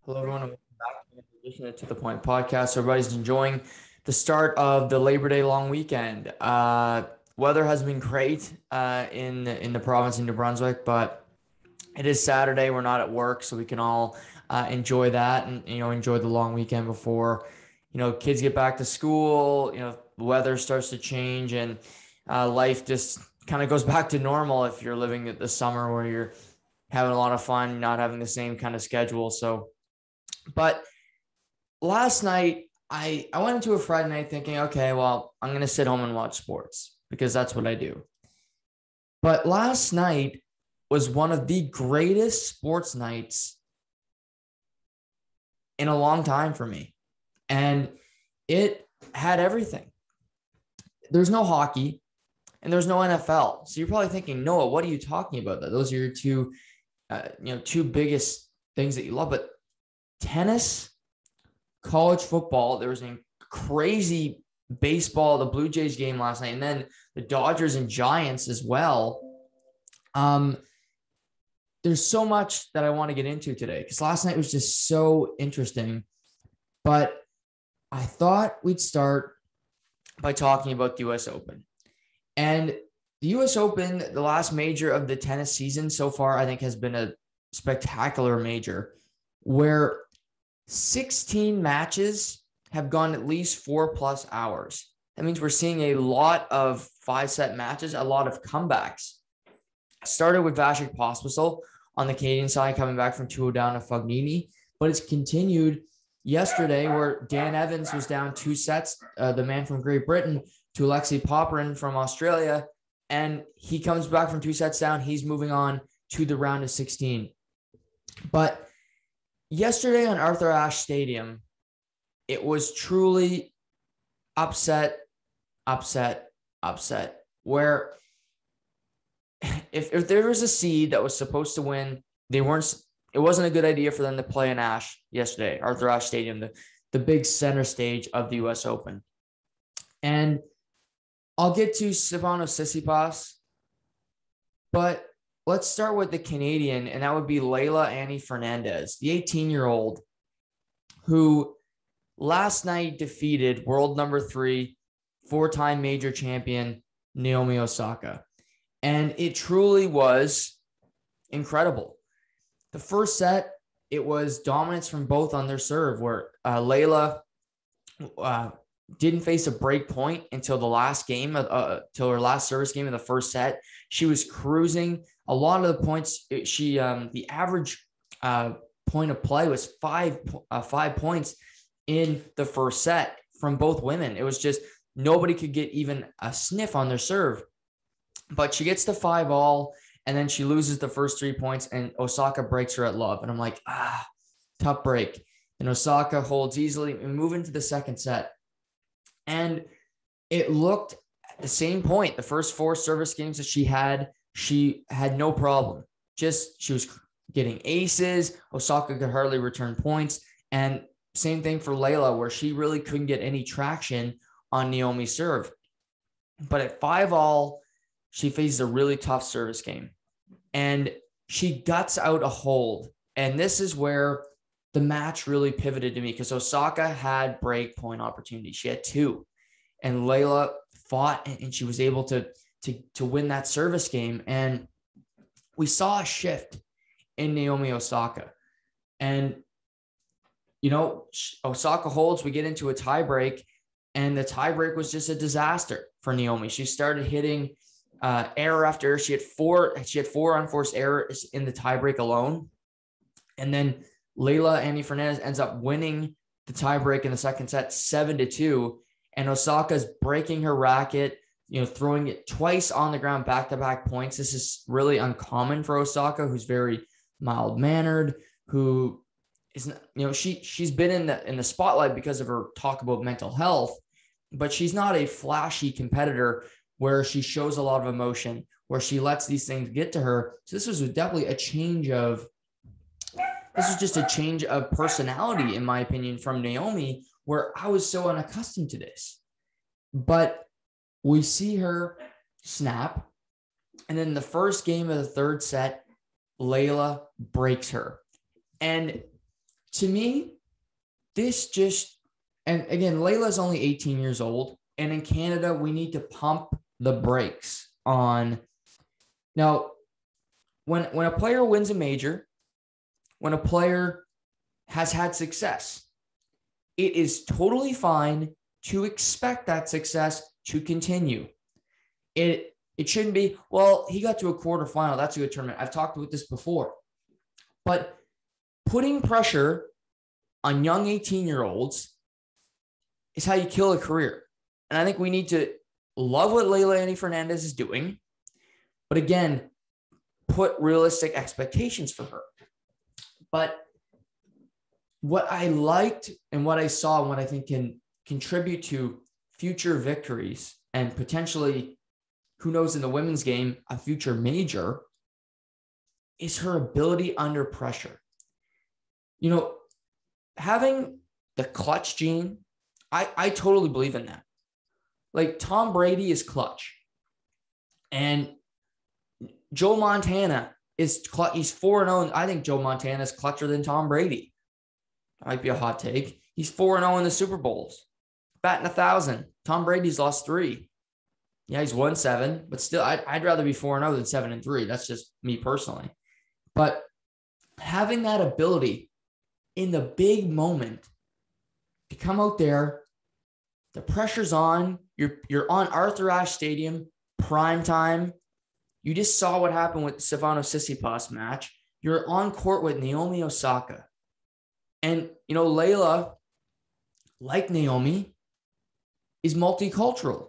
Hello, everyone, and welcome back to another edition of To The Point podcast. So everybody's enjoying the start of the Labor Day long weekend. Weather has been great in the province of New Brunswick, but it is Saturday. We're not at work, so we can all enjoy that and enjoy the long weekend before kids get back to school. The weather starts to change and life just kind of goes back to normal if you're living the summer where you're having a lot of fun, not having the same kind of schedule. But last night, I went into a Friday night thinking, okay, well, I'm going to sit home and watch sports because that's what I do. But last night was one of the greatest sports nights in a long time for me. And it had everything. There's no hockey and there's no NFL. So you're probably thinking, Noah, what are you talking about? Those are your two biggest things that you love. But tennis, college football, there was a crazy baseball, the Blue Jays game last night, and then the Dodgers and Giants as well. There's so much that I want to get into today because last night was just so interesting. But I thought we'd start by talking about the U.S. Open. And the U.S. Open, the last major of the tennis season so far, I think has been a spectacular major where 16 matches have gone at least 4+ hours. That means we're seeing a lot of 5-set matches, a lot of comebacks. Started with Vasek Pospisil on the Canadian side, coming back from 2-0 down to Fognini, but it's continued yesterday where Dan Evans was down 2 sets, the man from Great Britain, to Alexei Popyrin from Australia, and he comes back from 2 sets down. He's moving on to the round of 16. But yesterday on Arthur Ashe Stadium, it was truly upset, where if there was a seed that was supposed to win, it wasn't a good idea for them to play in Ashe yesterday, Arthur Ashe Stadium, the big center stage of the U.S. Open. And I'll get to Stefanos Tsitsipas, but let's start with the Canadian, and that would be Leylah Fernandez, the 18-year-old who last night defeated world number 3, 4-time major champion Naomi Osaka. And it truly was incredible. The first set, it was dominance from both on their serve, where Leylah didn't face a break point until the last game, till her last service game of the first set. She was cruising. A lot of the points, the average point of play was 5 points in the first set from both women. It was just nobody could get even a sniff on their serve. But she gets to 5-all, and then she loses the first 3 points, and Osaka breaks her at love. And I'm like, tough break. And Osaka holds easily and move into the second set. And it looked at the same point. The first 4 service games that she had no problem. She was getting aces. Osaka could hardly return points. And same thing for Leylah, where she really couldn't get any traction on Naomi's serve. But at 5-all, she faces a really tough service game. And she guts out a hold. And this is where the match really pivoted to me, because Osaka had break point opportunities. She had 2. And Leylah fought, and she was able to win that service game. And we saw a shift in Naomi Osaka. And, Osaka holds, we get into a tiebreak, and the tiebreak was just a disaster for Naomi. She started hitting error after error. She had 4 unforced errors in the tiebreak alone. And then Leylah Fernandez ends up winning the tiebreak in the second set 7-2. And Osaka's breaking her racket, throwing it twice on the ground, back-to-back points. This is really uncommon for Osaka, who's very mild-mannered, who is, she's been in the spotlight because of her talk about mental health, but she's not a flashy competitor where she shows a lot of emotion, where she lets these things get to her. So this was definitely a change of personality, in my opinion, from Naomi, where I was so unaccustomed to this. But we see her snap. And then the first game of the third set, Leylah breaks her. And To me, this just, and again, Leylah's only 18 years old. And in Canada, we need to pump the brakes on. Now, when a player wins a major, when a player has had success, it is totally fine to expect that success to continue. It shouldn't be, well, he got to a quarterfinal. That's a good tournament. I've talked about this before. But putting pressure on young 18-year-olds is how you kill a career. And I think we need to love what Leylah Fernandez is doing, but again, put realistic expectations for her. But what I liked and what I saw and what I think can contribute to future victories and potentially, who knows, in the women's game, a future major, is her ability under pressure. You know, having the clutch gene, I totally believe in that. Like, Tom Brady is clutch. And Joe Montana is clutch. He's 4-0. I think Joe Montana is clutcher than Tom Brady. That might be a hot take. He's 4-0 in the Super Bowls. Batting 1,000. Tom Brady's lost 3. Yeah, he's won 7. But still, I'd rather be 4-0 than 7-3. That's just me personally. But having that ability in the big moment to come out there, the pressure's on. You're on Arthur Ashe Stadium, prime time. You just saw what happened with the Silvano Tsitsipas match. You're on court with Naomi Osaka. And, you know, Leylah, like Naomi, is multicultural.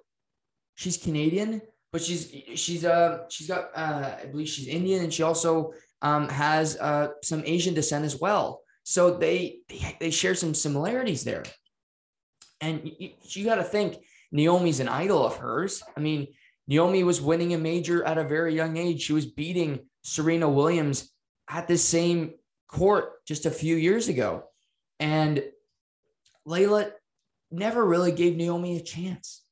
She's Canadian, but she's got I believe she's Indian, and she also has some Asian descent as well. So they share some similarities there. And you got to think, Naomi's an idol of hers. I mean, Naomi was winning a major at a very young age. She was beating Serena Williams at the same court just a few years ago. And Leylah never really gave Naomi a chance.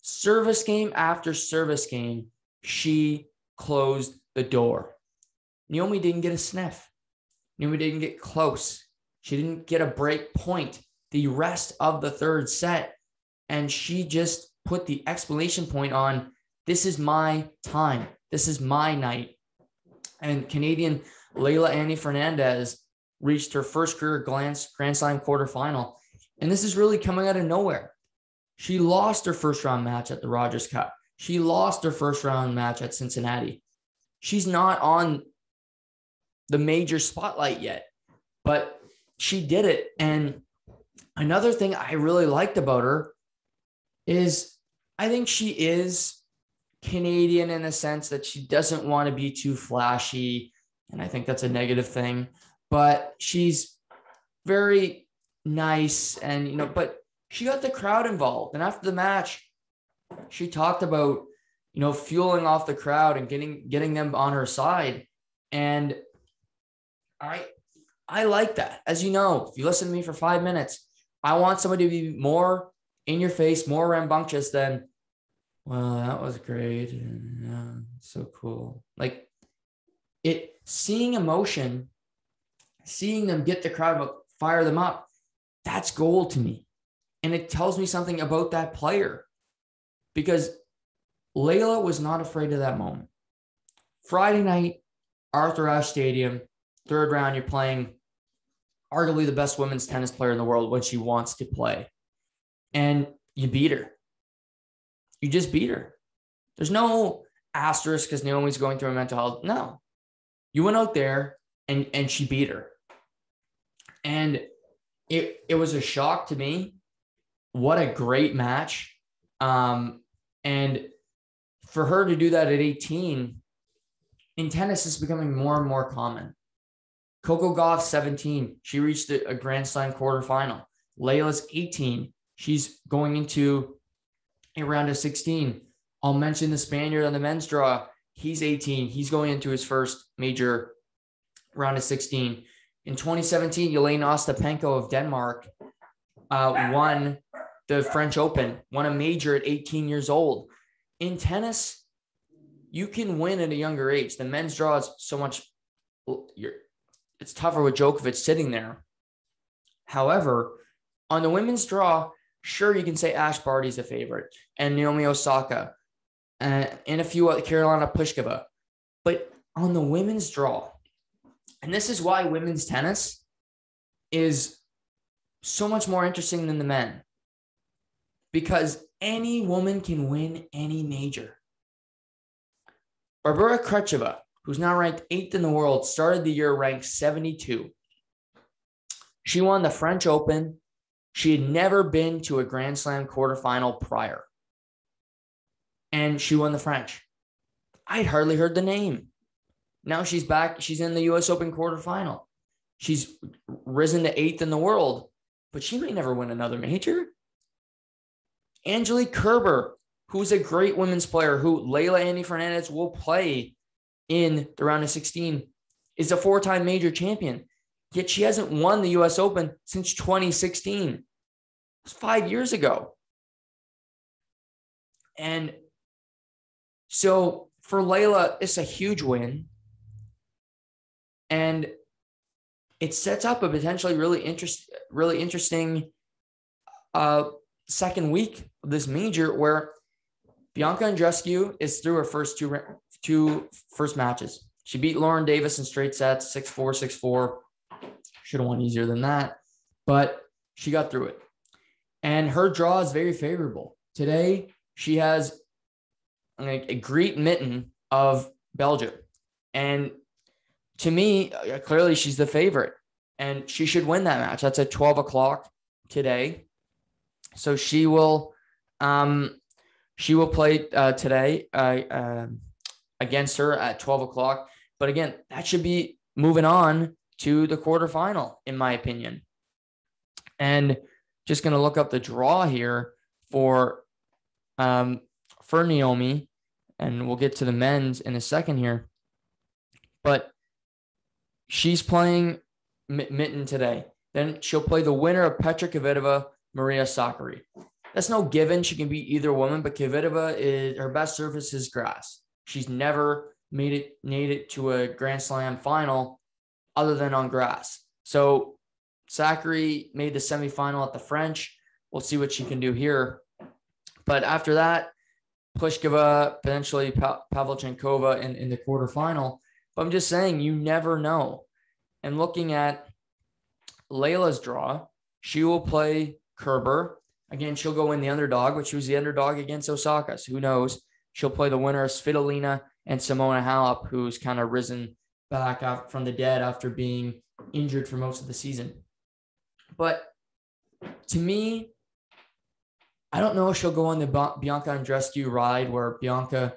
Service game after service game, she closed the door. Naomi didn't get a sniff. Naomi didn't get close. She didn't get a break point the rest of the third set. And she just put the exclamation point on, this is my time. This is my night. And Canadian Leylah Fernandez reached her first career Grand Slam quarterfinal. And this is really coming out of nowhere. She lost her first round match at the Rogers Cup. She lost her first round match at Cincinnati. She's not on the major spotlight yet, but she did it. And another thing I really liked about her is I think she is Canadian in the sense that she doesn't want to be too flashy. And I think that's a negative thing, but she's very nice. And, you know, but she got the crowd involved. And after the match, she talked about, you know, fueling off the crowd and getting them on her side. And I like that. As you know, if you listen to me for 5 minutes, I want somebody to be more in your face, more rambunctious than, well, that was great. Yeah, so cool. Like seeing emotion, seeing them get the crowd, fire them up, that's gold to me. And it tells me something about that player, because Leylah was not afraid of that moment. Friday night, Arthur Ashe Stadium, third round, you're playing arguably the best women's tennis player in the world when she wants to play. And you beat her. You just beat her. There's no asterisk because Naomi's going through a mental health. No. You went out there and she beat her. And it was a shock to me. What a great match. And for her to do that at 18, in tennis, is becoming more and more common. Coco Gauff, 17. She reached a Grand Slam quarterfinal. Leylah's 18. She's going into a round of 16. I'll mention the Spaniard on the men's draw. He's 18. He's going into his first major round of 16. In 2017, Jelena Ostapenko of Denmark won the French Open, won a major at 18 years old. In tennis, you can win at a younger age. The men's draw is so much, it's tougher with Djokovic sitting there. However, on the women's draw, sure, you can say Ash Barty's a favorite and Naomi Osaka and a few other, Carolina Pliskova. But on the women's draw, and this is why women's tennis is so much more interesting than the men, because any woman can win any major. Barbara Crutcheva, who's now ranked 8th in the world, started the year ranked 72. She won the French Open. She had never been to a Grand Slam quarterfinal prior. And she won the French. I'd hardly heard the name. Now she's back. She's in the U.S. Open quarterfinal. She's risen to 8th in the world, but she may never win another major. Angelique Kerber, who's a great women's player, who Leylah Fernandez will play in the round of 16, is a 4-time major champion. Yet she hasn't won the U.S. Open since 2016. It was 5 years ago. And so for Leylah, it's a huge win. And it sets up a potentially really interesting second week of this major, where Bianca Andreescu is through her first two first matches. She beat Lauren Davis in straight sets, 6-4, 6-4. Should have won easier than that, but she got through it. And her draw is very favorable. Today, she has a great mitten of Belgium. And to me, clearly she's the favorite. And she should win that match. That's at 12 o'clock today. So she will play today against her at 12 o'clock. But again, that should be moving on to the quarterfinal, in my opinion. And just going to look up the draw here for Naomi, and we'll get to the men's in a second here. But she's playing mitten today. Then she'll play the winner of Petra Kvitova, Maria Sakkari. That's no given. She can beat either woman, but Kvitova, her best surface is grass. She's never made it to a Grand Slam final other than on grass. So Sakkari made the semifinal at the French. We'll see what she can do here. But after that, Pliskova, potentially Pavlyuchenkova in the quarterfinal. But I'm just saying, you never know. And looking at Leylah's draw, she will play Kerber. Again, she'll go in the underdog, which was the underdog against Osaka. So who knows? She'll play the winner of Svitolina and Simona Halep, who's kind of risen back from the dead after being injured for most of the season. But to me, I don't know if she'll go on the Bianca Andreescu ride, where Bianca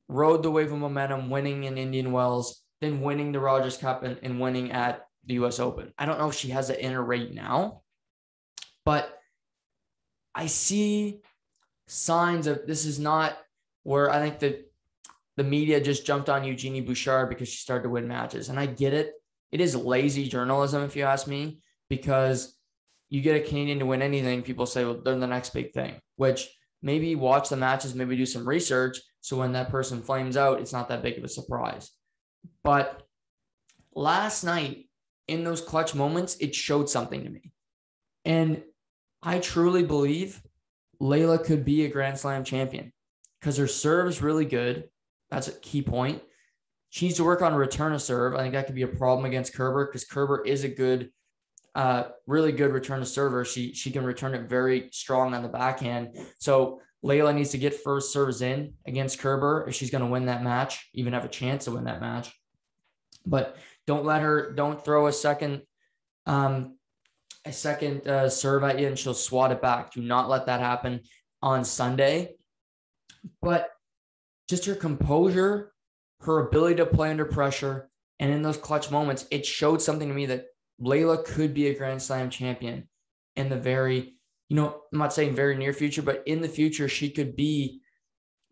rode the wave of momentum, winning in Indian Wells, then winning the Rogers Cup and winning at the U.S. Open. I don't know if she has it in her right now, but I see signs of this is not where I think that the media just jumped on Eugenie Bouchard because she started to win matches. And I get it. It is lazy journalism, if you ask me, because you get a Canadian to win anything, people say, well, they're the next big thing, which maybe watch the matches, maybe do some research. So when that person flames out, it's not that big of a surprise. But last night, in those clutch moments, it showed something to me. And I truly believe Leylah could be a Grand Slam champion because her serve is really good. That's a key point. She needs to work on return of serve. I think that could be a problem against Kerber because Kerber is a good, really good return of server. She can return it very strong on the backhand. So Leylah needs to get first serves in against Kerber if she's going to win that match, even have a chance to win that match. But don't throw a second serve at you and she'll swat it back. Do not let that happen on Sunday. But just her composure, her ability to play under pressure, and in those clutch moments, it showed something to me that Leylah could be a Grand Slam champion in the very, I'm not saying very near future, but in the future, she could be.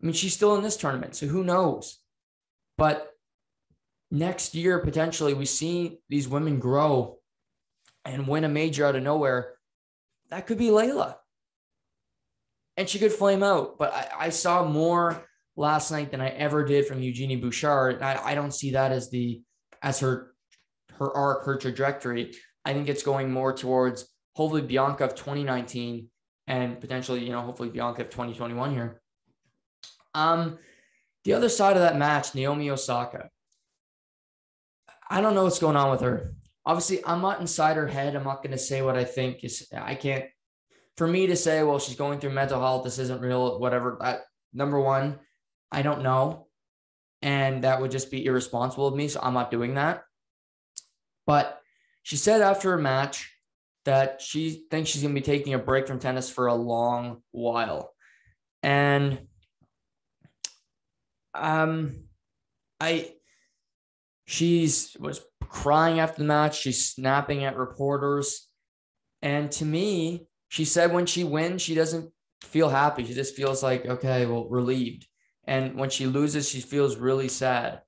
I mean, she's still in this tournament, so who knows? But next year, potentially, we see these women grow and win a major out of nowhere. That could be Leylah. And she could flame out. But I saw more last night than I ever did from Eugenie Bouchard. And I don't see that as her arc, her trajectory. I think it's going more towards hopefully Bianca of 2019 and potentially, hopefully Bianca of 2021 here. The other side of that match, Naomi Osaka. I don't know what's going on with her. Obviously, I'm not inside her head. I'm not going to say what I think I can't, for me to say, well, she's going through mental health, this isn't real, whatever. Number one, I don't know. And that would just be irresponsible of me. So I'm not doing that. But she said after a match that she thinks she's going to be taking a break from tennis for a long while. And she was crying after the match. She's snapping at reporters. And to me, she said when she wins, she doesn't feel happy. She just feels like, okay, well, relieved. And when she loses, she feels really sad.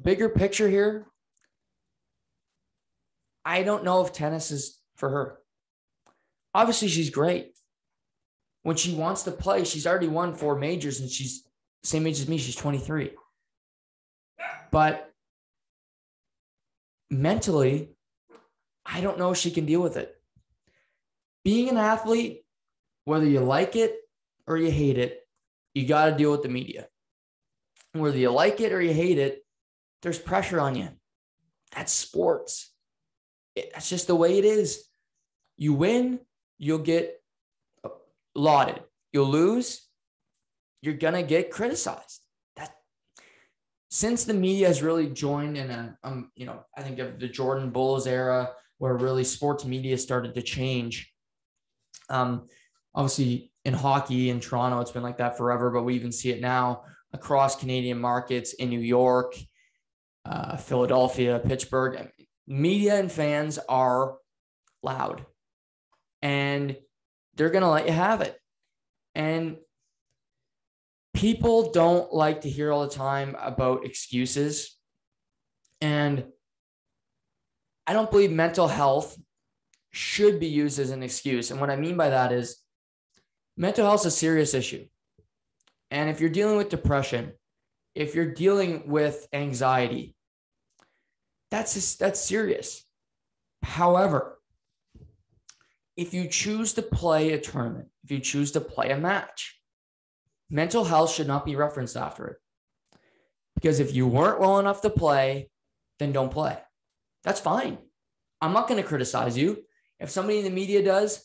Bigger picture here, I don't know if tennis is for her. Obviously, she's great. When she wants to play, she's already won 4 majors and she's the same age as me. She's 23. But mentally, I don't know if she can deal with it. Being an athlete, whether you like it or you hate it, you got to deal with the media. Whether you like it or you hate it, there's pressure on you. That's sports. That's just the way it is. You win, you'll get lauded. You'll lose, you're going to get criticized. Since the media has really joined in I think of the Jordan Bulls era where really sports media started to change. Obviously in hockey in Toronto, it's been like that forever, but we even see it now across Canadian markets in New York, Philadelphia, Pittsburgh. Media and fans are loud and they're going to let you have it. And people don't like to hear all the time about excuses. And I don't believe mental health should be used as an excuse. And what I mean by that is mental health is a serious issue. And if you're dealing with depression, if you're dealing with anxiety, that's serious. However, if you choose to play a tournament, if you choose to play a match, mental health should not be referenced after it. Because if you weren't well enough to play, then don't play. That's fine. I'm not going to criticize you. If somebody in the media does,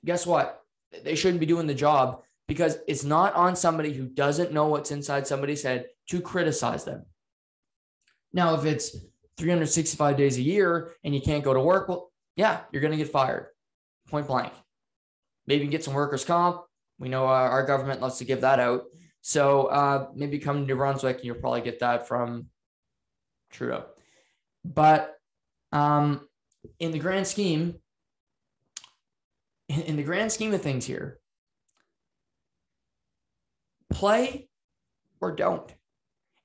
guess what? They shouldn't be doing the job because it's not on somebody who doesn't know what's inside somebody's head to criticize them. Now, if it's 365 days a year and you can't go to work, well, yeah, you're going to get fired. Point blank. Maybe get some workers' comp. We know our government loves to give that out. So maybe come to New Brunswick and you'll probably get that from Trudeau. But in the grand scheme of things here, play or don't.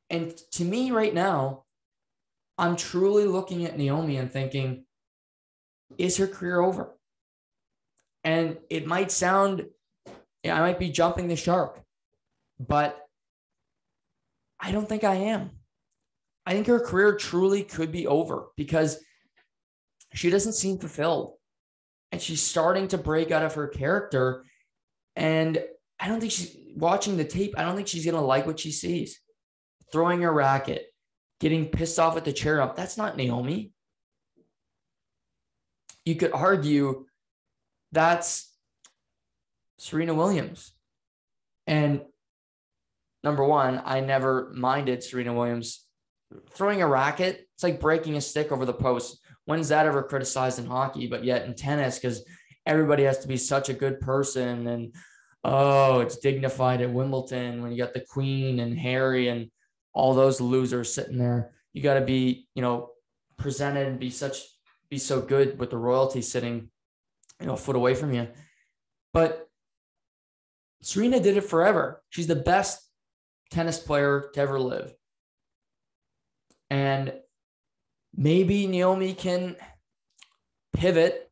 And to me right now, I'm truly looking at Naomi and thinking, is her career over? And it might sound, I might be jumping the shark, but I don't think I am. I think her career truly could be over because she doesn't seem fulfilled and she's starting to break out of her character. And I don't think she's watching the tape. I don't think she's going to like what she sees. Throwing her racket, getting pissed off at the chair up. That's not Naomi. You could argue that's Serena Williams. And number one, I never minded Serena Williams throwing a racket. It's like breaking a stick over the post. When's that ever criticized in hockey? But yet in tennis, because everybody has to be such a good person. And, oh, it's dignified at Wimbledon when you got the Queen and Harry and all those losers sitting there. You got to be, presented and be so good with the royalty sitting, a foot away from you. But Serena did it forever. She's the best tennis player to ever live. And maybe Naomi can pivot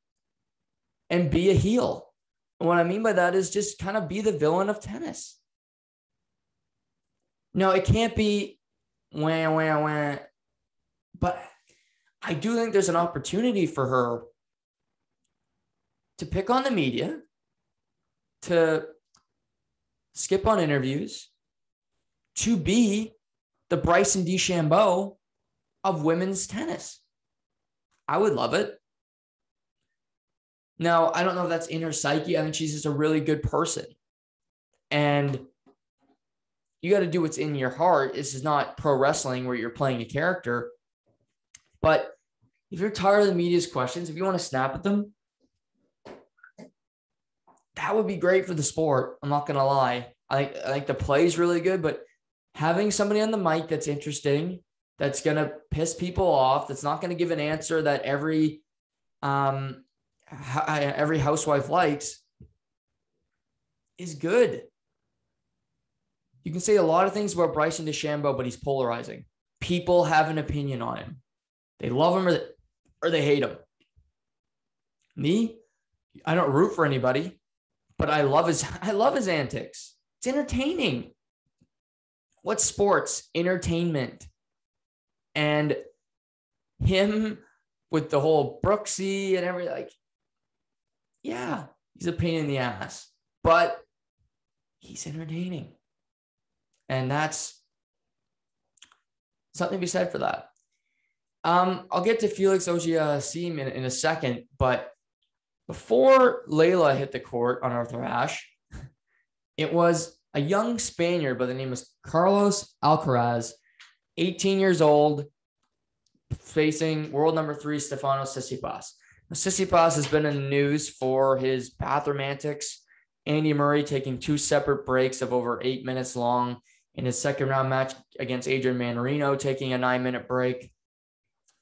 and be a heel. And what I mean by that is just kind of be the villain of tennis. No, it can't be wah, wah, wah. But I do think there's an opportunity for her to pick on the media, to skip on interviews, to be the Bryson DeChambeau of women's tennis. I would love it. Now, I don't know if that's in her psyche. I think she's just a really good person. And you got to do what's in your heart. This is not pro wrestling where you're playing a character. But if you're tired of the media's questions, if you want to snap at them, that would be great for the sport. I'm not going to lie. I think the play is really good, but having somebody on the mic that's interesting, that's going to piss people off, that's not going to give an answer that every housewife likes, is good. You can say a lot of things about Bryson DeChambeau, but he's polarizing. People have an opinion on him. They love him or they hate him. Me, I don't root for anybody, but I love his antics. It's entertaining. What's sports? Entertainment. And him with the whole Brooksy and everything, like, yeah, he's a pain in the ass, but he's entertaining. And that's something to be said for that. I'll get to Felix Auger Aliassime in a second, but before Leylah hit the court on Arthur Ashe, it was a young Spaniard by the name of Carlos Alcaraz, 18 years old, facing world number 3 Stefanos Tsitsipas. Tsitsipas has been in the news for his bathroom antics. Andy Murray taking 2 separate breaks of over 8 minutes long in his second round match against Adrian Manarino, taking a 9-minute break,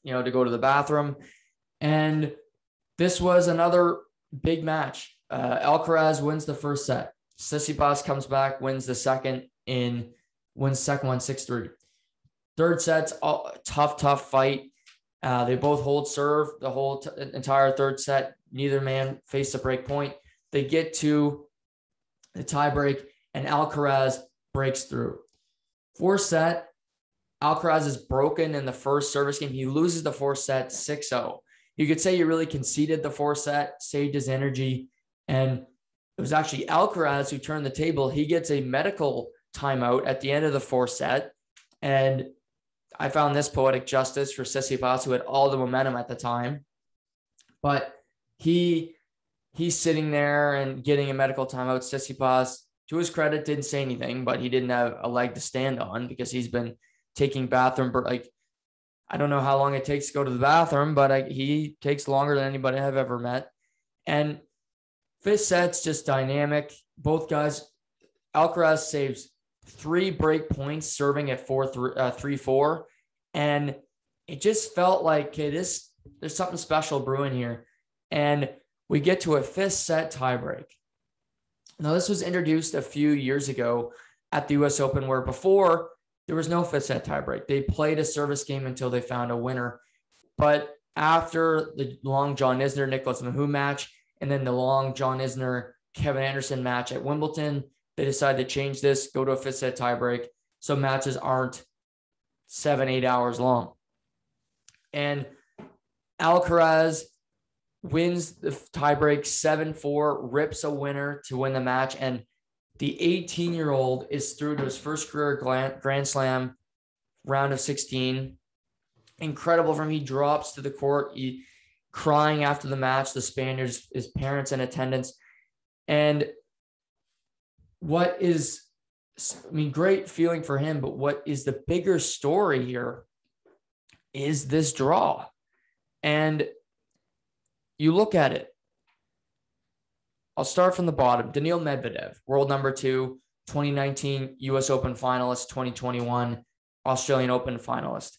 to go to the bathroom. And this was another big match. Alcaraz wins the first set. Tsitsipas comes back, wins the second one 6-3. Third set's tough fight. They both hold serve the whole entire third set. Neither man faced a break point. They get to the tie break, and Alcaraz breaks through. Fourth set, Alcaraz is broken in the first service game. He loses the fourth set 6-0. You could say he really conceded the fourth set, saved his energy, and it was actually Alcaraz who turned the table. He gets a medical timeout at the end of the fourth set, and I found this poetic justice for Tsitsipas, who had all the momentum at the time. But he's sitting there and getting a medical timeout. Tsitsipas, to his credit, didn't say anything, but he didn't have a leg to stand on because he's been taking bathroom. I don't know how long it takes to go to the bathroom, but he takes longer than anybody I've ever met. And fifth set's just dynamic. Both guys, Alcaraz saves 3 break points, serving at 3-4. And it just felt like, okay, there's something special brewing here. And we get to a fifth set tiebreak. Now, this was introduced a few years ago at the US Open, where before there was no fifth set tiebreak. They played a service game until they found a winner. But after the long John Isner, Nicholas Mahut match, and then the long John Isner, Kevin Anderson match at Wimbledon, they decided to change this, go to a fifth set tiebreak, so matches aren't 7-8 hours long. And Alcaraz wins the tiebreak 7-4, rips a winner to win the match, and the 18-year-old is through to his first career Grand Slam round of 16. Incredible from him. He drops to the court, crying after the match. The Spaniards, his parents in attendance. And what is, great feeling for him, but what is the bigger story here is this draw. And you look at it. I'll start from the bottom. Daniil Medvedev, world number 2, 2019 US Open finalist, 2021 Australian Open finalist.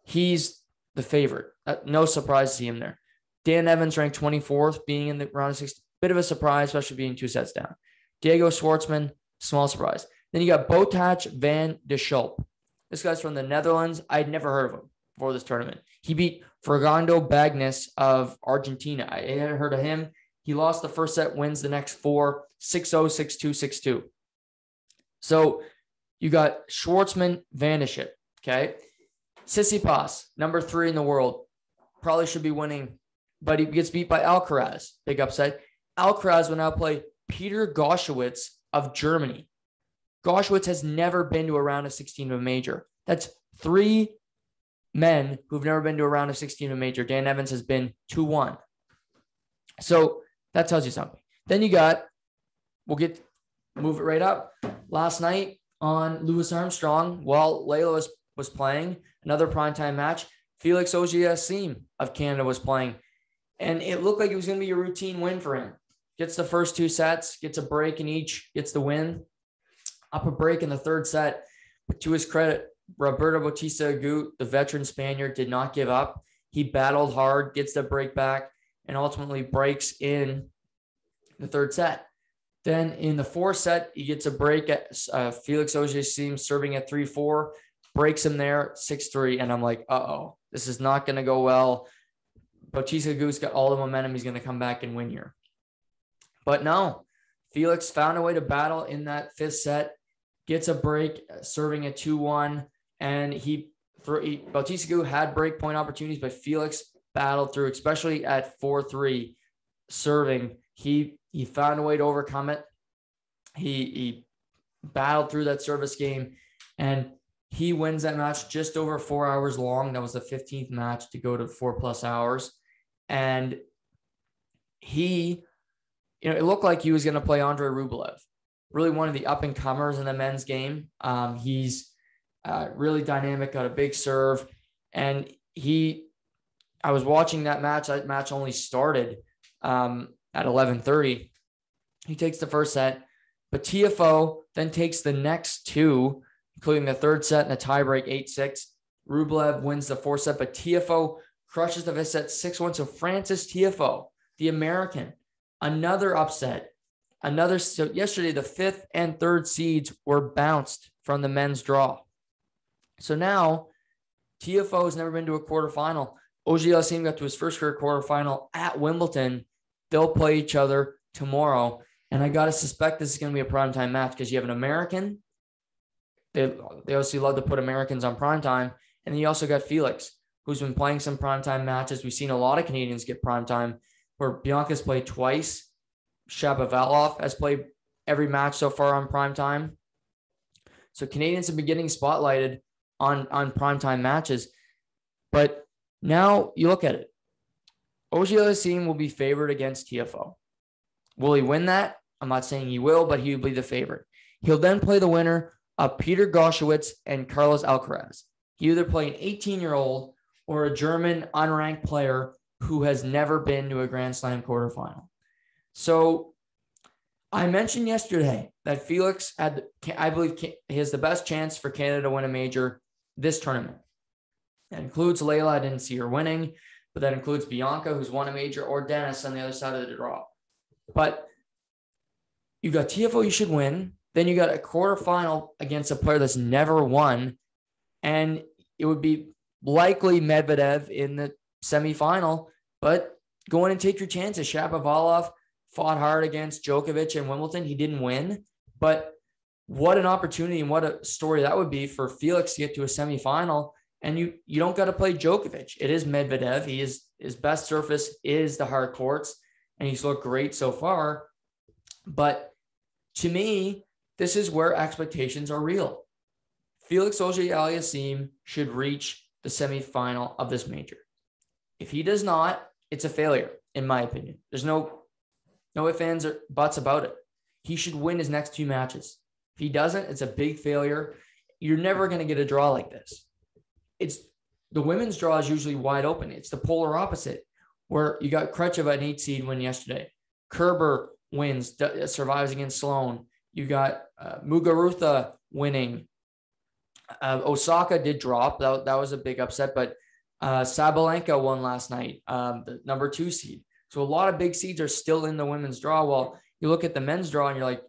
He's the favorite. No surprise to see him there. Dan Evans ranked 24th, being in the round of 16. Bit of a surprise, especially being 2 sets down. Diego Schwartzman, small surprise. Then you got Botas van de Schulp. This guy's from the Netherlands. I'd never heard of him before this tournament. He beat Fernando Bagnis of Argentina. I hadn't heard of him. He lost the first set, wins the next 4, 6-0, 6-2, 6-2. So you got Schwartzman, Van de Schulp, okay? Tsitsipas, number 3 in the world. probably should be winning, but he gets beat by Alcaraz. Big upset. Alcaraz will now play Peter Goschwitz of Germany. Goschwitz has never been to a round of 16 of a major. That's 3 men who've never been to a round of 16 of a major. Dan Evans has been 2-1. So that tells you something. Then you got, move it right up. Last night on Louis Armstrong, while Leylah was playing another primetime match, Felix Auger Aliassime of Canada was playing. And it looked like it was going to be a routine win for him. Gets the first 2 sets, gets a break in each, gets the win. Up a break in the third set. But to his credit, Roberto Bautista Agut, the veteran Spaniard, did not give up. He battled hard, gets the break back, and ultimately breaks in the third set. Then in the fourth set, he gets a break at Felix Auger Aliassime serving at 3-4, breaks him there 6-3. And I'm like, this is not going to go well. Bautista Agut's got all the momentum. He's going to come back and win here. But no, Felix found a way to battle in that fifth set, gets a break, serving at 2-1. And Bautista Agut had break point opportunities, but Felix battled through, especially at 4-3 serving. He found a way to overcome it. He battled through that service game, and he wins that match just over 4 hours long. That was the 15th match to go to 4+ hours. And it looked like he was going to play Andrei Rublev, really one of the up-and-comers in the men's game. He's really dynamic, got a big serve. And I was watching that match. That match only started at 11:30. He takes the first set, but TFO then takes the next 2, including the third set and a tiebreak 8-6. Rublev wins the fourth set, but TFO crushes the fifth set 6-1. So Francis TFO, the American, another upset. So yesterday, the 5th and 3rd seeds were bounced from the men's draw. So now TFO has never been to a quarterfinal. Auger Aliassime got to his first career quarterfinal at Wimbledon. They'll play each other tomorrow. And I got to suspect this is going to be a primetime match because you have an American. They obviously love to put Americans on primetime. And then you also got Felix, who's been playing some primetime matches. We've seen a lot of Canadians get primetime, where Bianca's played twice. Shapovalov has played every match so far on primetime. So Canadians have been getting spotlighted on primetime matches. But now you look at it. Auger Aliassime will be favored against TFO. Will he win that? I'm not saying he will, but he will be the favorite. He'll then play the winner of Peter Goschwitz and Carlos Alcaraz. He either play an 18-year-old or a German unranked player who has never been to a Grand Slam quarterfinal. So I mentioned yesterday that Felix I believe he has the best chance for Canada to win a major this tournament. That includes Leylah. I didn't see her winning, but that includes Bianca, who's won a major, or Dennis on the other side of the draw. But you got TFO you should win. Then you got a quarterfinal against a player that's never won. And it would be likely Medvedev in the semifinal, but go in and take your chances. Shapovalov fought hard against Djokovic in Wimbledon. He didn't win, but what an opportunity and what a story that would be for Felix to get to a semifinal. And you don't got to play Djokovic. It is Medvedev. His best surface is the hard courts, and he's looked great so far. But to me, this is where expectations are real. Felix Auger Aliassime should reach the semifinal of this major. If he does not, it's a failure, in my opinion. There's no ifs, ands, or buts about it. He should win his next 2 matches. If he doesn't, it's a big failure. You're never going to get a draw like this. The women's draw is usually wide open. It's the polar opposite, where you got Crutcheva, an 8 seed, win yesterday. Kerber wins, survives against Sloane. You got Muguruza winning. Osaka did drop. That was a big upset, but Sabalenka won last night, the number 2 seed. So a lot of big seeds are still in the women's draw. While you look at the men's draw and you're like,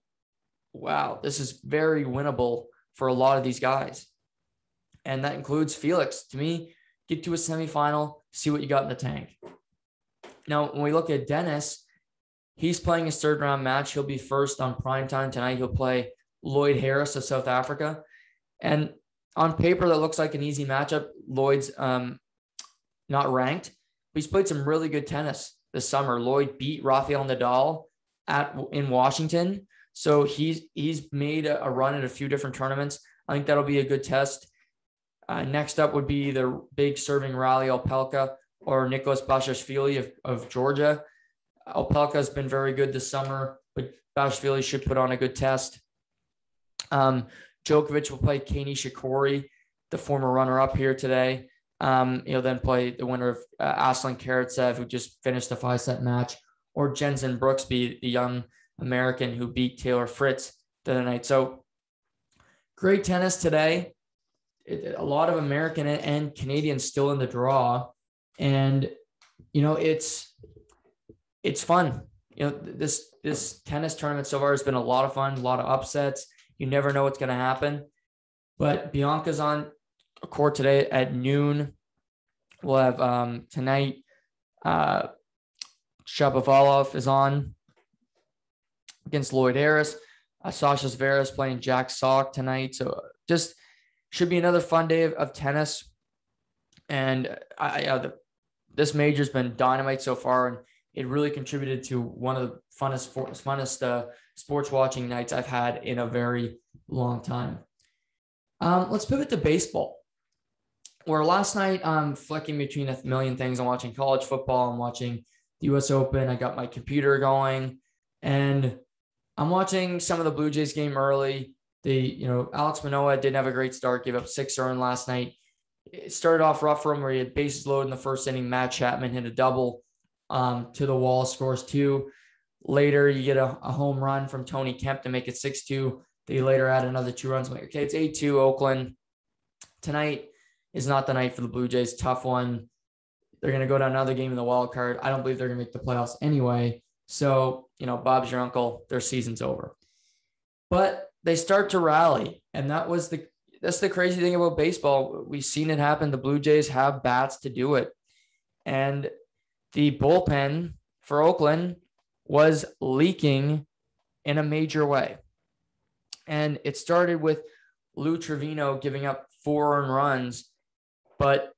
wow, this is very winnable for a lot of these guys. And that includes Felix. To me, get to a semifinal, see what you got in the tank. Now, when we look at Dennis, he's playing his 3rd round match. He'll be first on primetime tonight. He'll play Lloyd Harris of South Africa. And on paper, that looks like an easy matchup. Lloyd's not ranked, he's played some really good tennis this summer. Lloyd beat Rafael Nadal in Washington. So he's made a run at a few different tournaments. I think that'll be a good test. Next up would be the big serving rally Opelka or Nicholas Bashashvili of Georgia. Opelka has been very good this summer, but Bashashvili should put on a good test. Djokovic will play Kei Nishikori, the former runner-up here today. He'll then play the winner of Aslan Karatsev, who just finished the 5-set match, or Jensen Brooksby, the young American who beat Taylor Fritz the other night. So great tennis today. A lot of American and Canadians still in the draw. And, it's fun. This tennis tournament so far has been a lot of fun, a lot of upsets. You never know what's going to happen. But Bianca's on a court today at noon. We'll have tonight, Shapovalov is on against Lloyd Harris. Sasha Zverev playing Jack Sock tonight. So just should be another fun day of tennis. And this major's been dynamite so far, and it really contributed to one of the funnest sports watching nights I've had in a very long time. Let's pivot to baseball, where last night I'm flicking between a million things. I'm watching college football. I'm watching the U.S. Open. I got my computer going, and I'm watching some of the Blue Jays game early. Alex Manoah didn't have a great start, gave up 6 earned last night. It started off rough for him where he had bases loaded in the first inning. Matt Chapman hit a double to the wall, scores 2. Later, you get a home run from Tony Kemp to make it 6-2. They later add another 2 runs. I'm like, okay, it's 8-2 Oakland. Tonight is not the night for the Blue Jays. Tough one. They're going to go to another game in the wild card. I don't believe they're going to make the playoffs anyway. So, Bob's your uncle. Their season's over. But they start to rally, and that's the crazy thing about baseball. We've seen it happen. The Blue Jays have bats to do it. And the bullpen for Oakland was leaking in a major way. And it started with Lou Trevino giving up 4 earned runs, but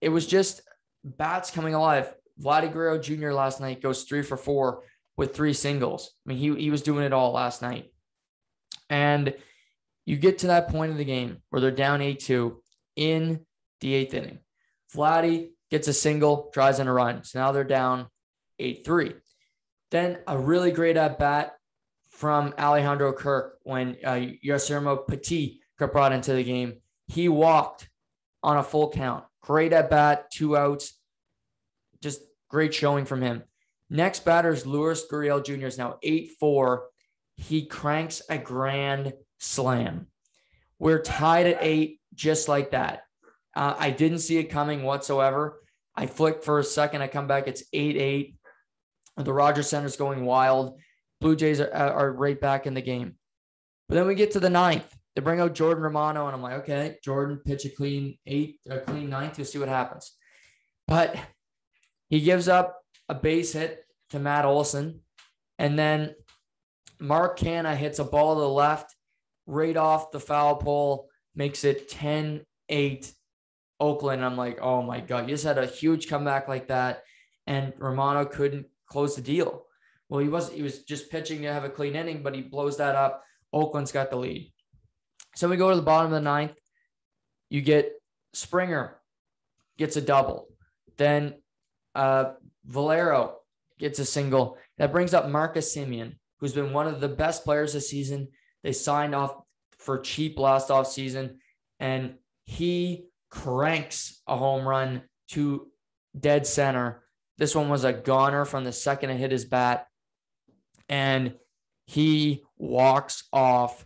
it was just bats coming alive. Vladdy Guerrero Jr. last night goes 3 for 4 with 3 singles. I mean, he was doing it all last night. And you get to that point of the game where they're down 8-2 in the 8th inning. Vladdy gets a single, drives in a run. So now they're down 8-3. Then a really great at-bat from Alejandro Kirk when Yasirmo Petit got brought into the game. He walked on a full count. Great at-bat, 2 outs. Just great showing from him. Next batter is Luis Gurriel Jr. is now 8-4. He cranks a grand slam. We're tied at 8 just like that. I didn't see it coming whatsoever. I flicked for a second. I come back. It's 8-8. The Rogers Center's going wild. Blue Jays are right back in the game. But then we get to the 9th. They bring out Jordan Romano, and I'm like, okay, Jordan, pitch a clean 9th. We'll see what happens. But he gives up a base hit to Matt Olson, and then Mark Canha hits a ball to the left right off the foul pole, makes it 10-8 Oakland. I'm like, oh my God, you just had a huge comeback like that, and Romano couldn't close the deal. Well, he was just pitching to have a clean inning, but he blows that up. Oakland's got the lead. So we go to the bottom of the 9th. You get Springer gets a double. Then Valero gets a single. That brings up Marcus Simeon, who's been one of the best players this season. They signed off for cheap last offseason, and he cranks a home run to dead center. This one was a goner from the second it hit his bat, and he walks off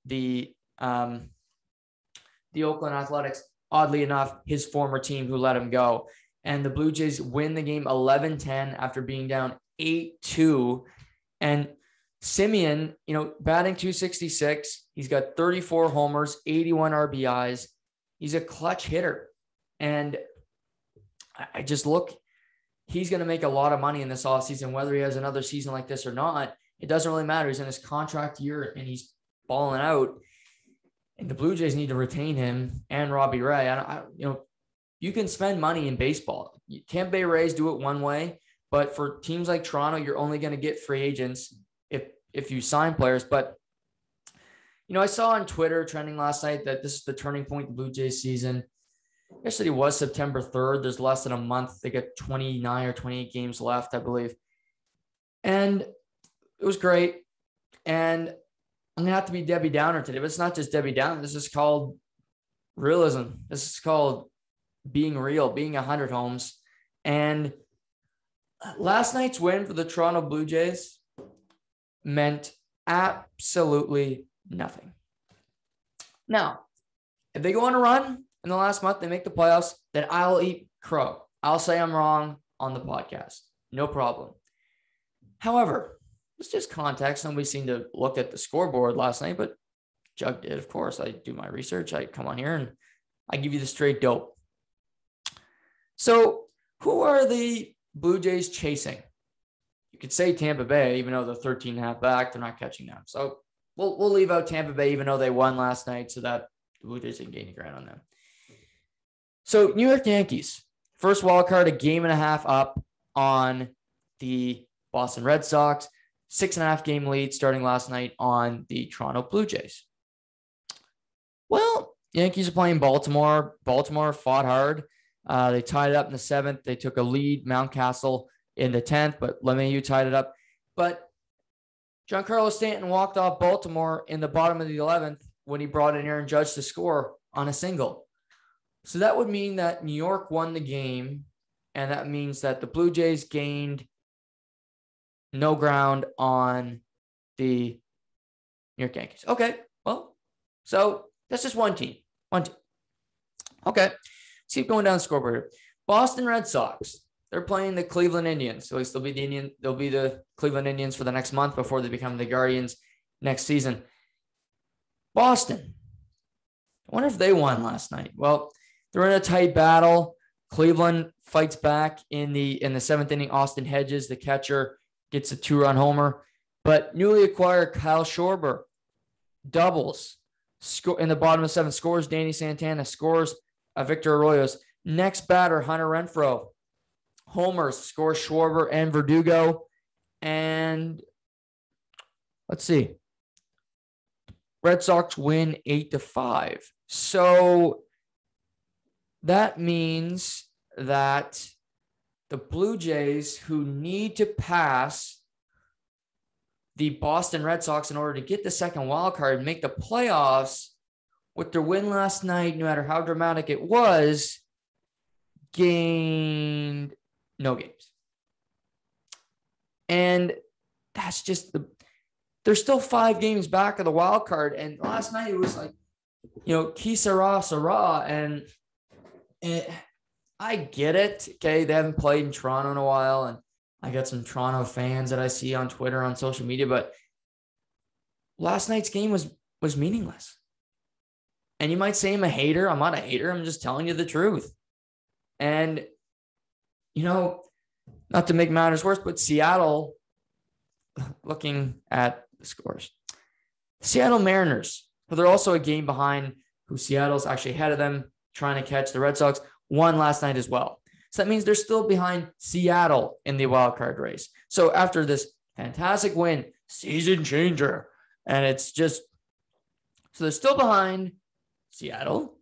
the Oakland Athletics, oddly enough, his former team who let him go. And the Blue Jays win the game 11-10 after being down 8-2. And Simeon, batting .266. He's got 34 homers, 81 RBIs. He's a clutch hitter. And I just look, he's going to make a lot of money in this offseason, whether he has another season like this or not. It doesn't really matter. He's in his contract year and he's balling out. And the Blue Jays need to retain him and Robbie Ray. you can spend money in baseball. Tampa Bay Rays do it one way, but for teams like Toronto, you're only going to get free agents if you sign players. But, I saw on Twitter trending last night that this is the turning point in the Blue Jays season. Yesterday was September 3rd. There's less than a month. They got 29 or 28 games left, I believe. And it was great. And I'm going to have to be Debbie Downer today, but it's not just Debbie Downer. This is called realism. This is called being real, being 100 homes. And last night's win for the Toronto Blue Jays meant absolutely nothing. Now, if they go on a run in the last month, they make the playoffs, then I'll eat crow. I'll say I'm wrong on the podcast. No problem. However, it's just context. Nobody seemed to look at the scoreboard last night, but Jug did, of course. I do my research. I come on here and I give you the straight dope. So who are the Blue Jays chasing? You could say Tampa Bay, even though they're 13.5 back, they're not catching them. So we'll leave out Tampa Bay, even though they won last night, so that the Blue Jays didn't gain any ground on them. So New York Yankees, first wild card, a game and a half up on the Boston Red Sox, 6.5 game lead starting last night on the Toronto Blue Jays. Well, Yankees are playing Baltimore. Baltimore fought hard. They tied it up in the 7th. They took a lead, Mountcastle, in the 10th, but LeMahieu tied it up. But Giancarlo Stanton walked off Baltimore in the bottom of the 11th when he brought in Aaron Judge to score on a single. So that would mean that New York won the game, and that means that the Blue Jays gained no ground on the New York Yankees. Okay, well, so that's just one team. Okay, let's keep going down the scoreboard here. Boston Red Sox. They're playing the Cleveland Indians. So at least they'll be the Cleveland Indians for the next month before they become the Guardians next season. Boston. I wonder if they won last night. Well, they're in a tight battle. Cleveland fights back in the 7th inning. Austin Hedges, the catcher, gets a 2-run homer. But newly acquired Kyle Schwarber doubles. In the bottom of the 7th, scores Danny Santana, scores Victor Arroyos. Next batter, Hunter Renfroe. Homers, scores Schwarber and Verdugo. And let's see. Red Sox win 8-5. So that means that the Blue Jays, who need to pass the Boston Red Sox in order to get the second wild card and make the playoffs, with their win last night, no matter how dramatic it was, gained no games. And that's just they're still 5 games back of the wild card. And last night it was like, qui sera. And I get it. Okay. They haven't played in Toronto in a while. And I got some Toronto fans that I see on Twitter, on social media, but last night's game was meaningless. And you might say I'm a hater. I'm not a hater. I'm just telling you the truth. And, not to make matters worse, but Seattle, looking at the scores, Seattle Mariners, who they're also a game behind, who Seattle's actually ahead of them, trying to catch the Red Sox, won last night as well. So that means they're still behind Seattle in the wild card race. So after this fantastic win, season changer, and it's just, so they're still behind Seattle.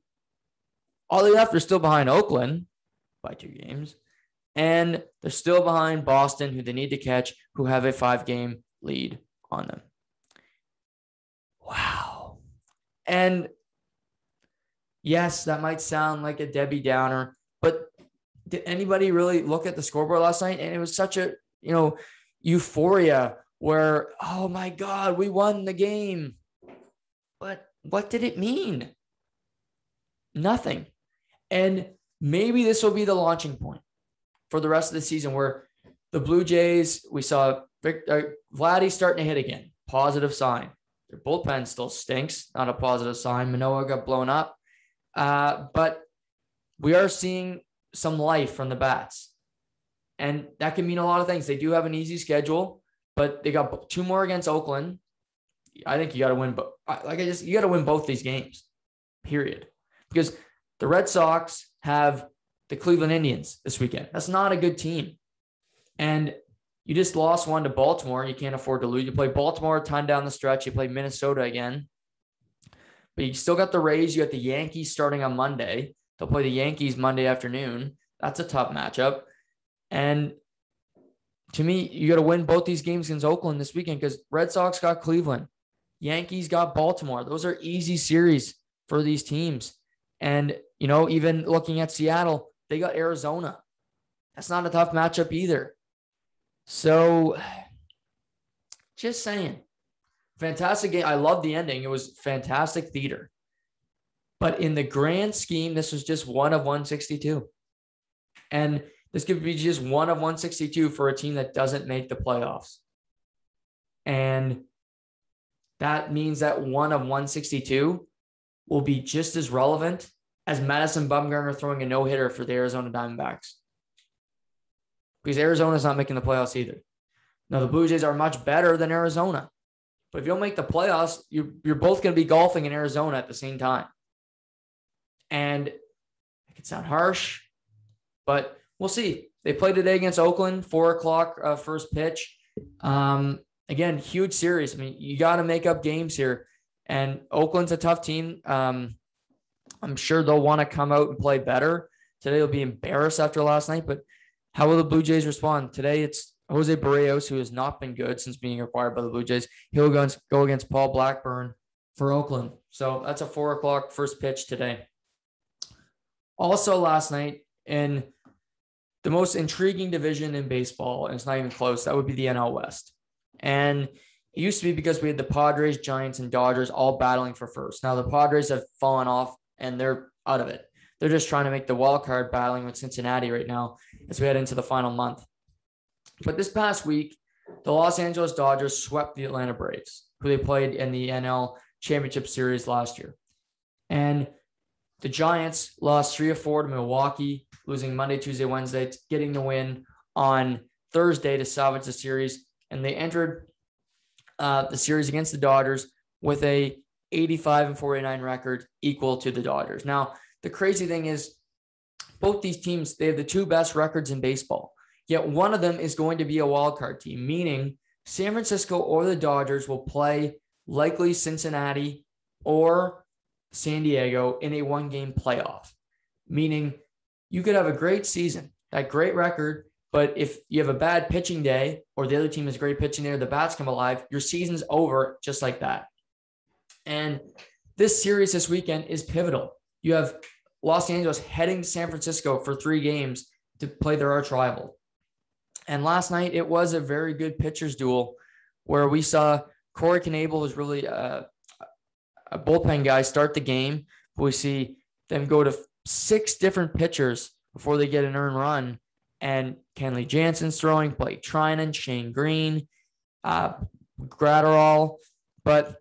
Oddly enough, they're still behind Oakland by 2 games. And they're still behind Boston, who they need to catch, who have a 5-game lead on them. Wow. And yes, that might sound like a Debbie Downer, but did anybody really look at the scoreboard last night? And it was such a, euphoria where, oh my God, we won the game. But what did it mean? Nothing. And maybe this will be the launching point for the rest of the season, where the Blue Jays, we saw Vladdy starting to hit again. Positive sign. Their bullpen still stinks. Not a positive sign. Manoah got blown up. But we are seeing some life from the bats. And that can mean a lot of things. They do have an easy schedule, but they got 2 more against Oakland. I think you got to win. You got to win both these games, period. Because the Red Sox have the Cleveland Indians this weekend. That's not a good team. And you just lost one to Baltimore. You can't afford to lose. You play Baltimore a ton down the stretch. You play Minnesota again. But you still got the Rays. You got the Yankees starting on Monday. They'll play the Yankees Monday afternoon. That's a tough matchup. And to me, you got to win both these games against Oakland this weekend because Red Sox got Cleveland. Yankees got Baltimore. Those are easy series for these teams. And, even looking at Seattle, they got Arizona. That's not a tough matchup either. So just saying, fantastic game. I love the ending. It was fantastic theater. But in the grand scheme, this was just one of 162. And this could be just one of 162 for a team that doesn't make the playoffs. And that means that one of 162 will be just as relevant as Madison Bumgarner throwing a no-hitter for the Arizona Diamondbacks. Because Arizona's not making the playoffs either. Now, the Blue Jays are much better than Arizona. But if you don't make the playoffs, you're both going to be golfing in Arizona at the same time. And it could sound harsh, but we'll see. They play today against Oakland, 4 o'clock first pitch. Again, huge series. I mean, you got to make up games here. And Oakland's a tough team. I'm sure they'll want to come out and play better. Today they'll be embarrassed after last night, but how will the Blue Jays respond? Today it's Jose Barrios, who has not been good since being acquired by the Blue Jays. He'll go against Paul Blackburn for Oakland. So that's a 4 o'clock first pitch today. Also last night, in the most intriguing division in baseball, and it's not even close, that would be the NL West. And it used to be because we had the Padres, Giants, and Dodgers all battling for first. Now the Padres have fallen off and they're out of it. They're just trying to make the wild card, battling with Cincinnati right now as we head into the final month. But this past week, the Los Angeles Dodgers swept the Atlanta Braves, who they played in the NL Championship Series last year. And the Giants lost 3-4 to Milwaukee, losing Monday, Tuesday, Wednesday, getting the win on Thursday to salvage the series. And they entered the series against the Dodgers with a 85-49 record equal to the Dodgers. Now, the crazy thing is both these teams, they have the two best records in baseball, yet one of them is going to be a wild card team, meaning San Francisco or the Dodgers will play likely Cincinnati or San Diego in a one-game playoff, meaning you could have a great season, that great record, but if you have a bad pitching day or the other team has great pitching day or the bats come alive, your season's over just like that. And this series this weekend is pivotal. You have Los Angeles heading to San Francisco for 3 games to play their arch rival. And last night, it was a very good pitchers duel where we saw Corey Knebel was really a bullpen guy start the game. We see them go to 6 different pitchers before they get an earned run. And Kenley Jansen's throwing, Blake Trinan, Shane Green, Gratterall. But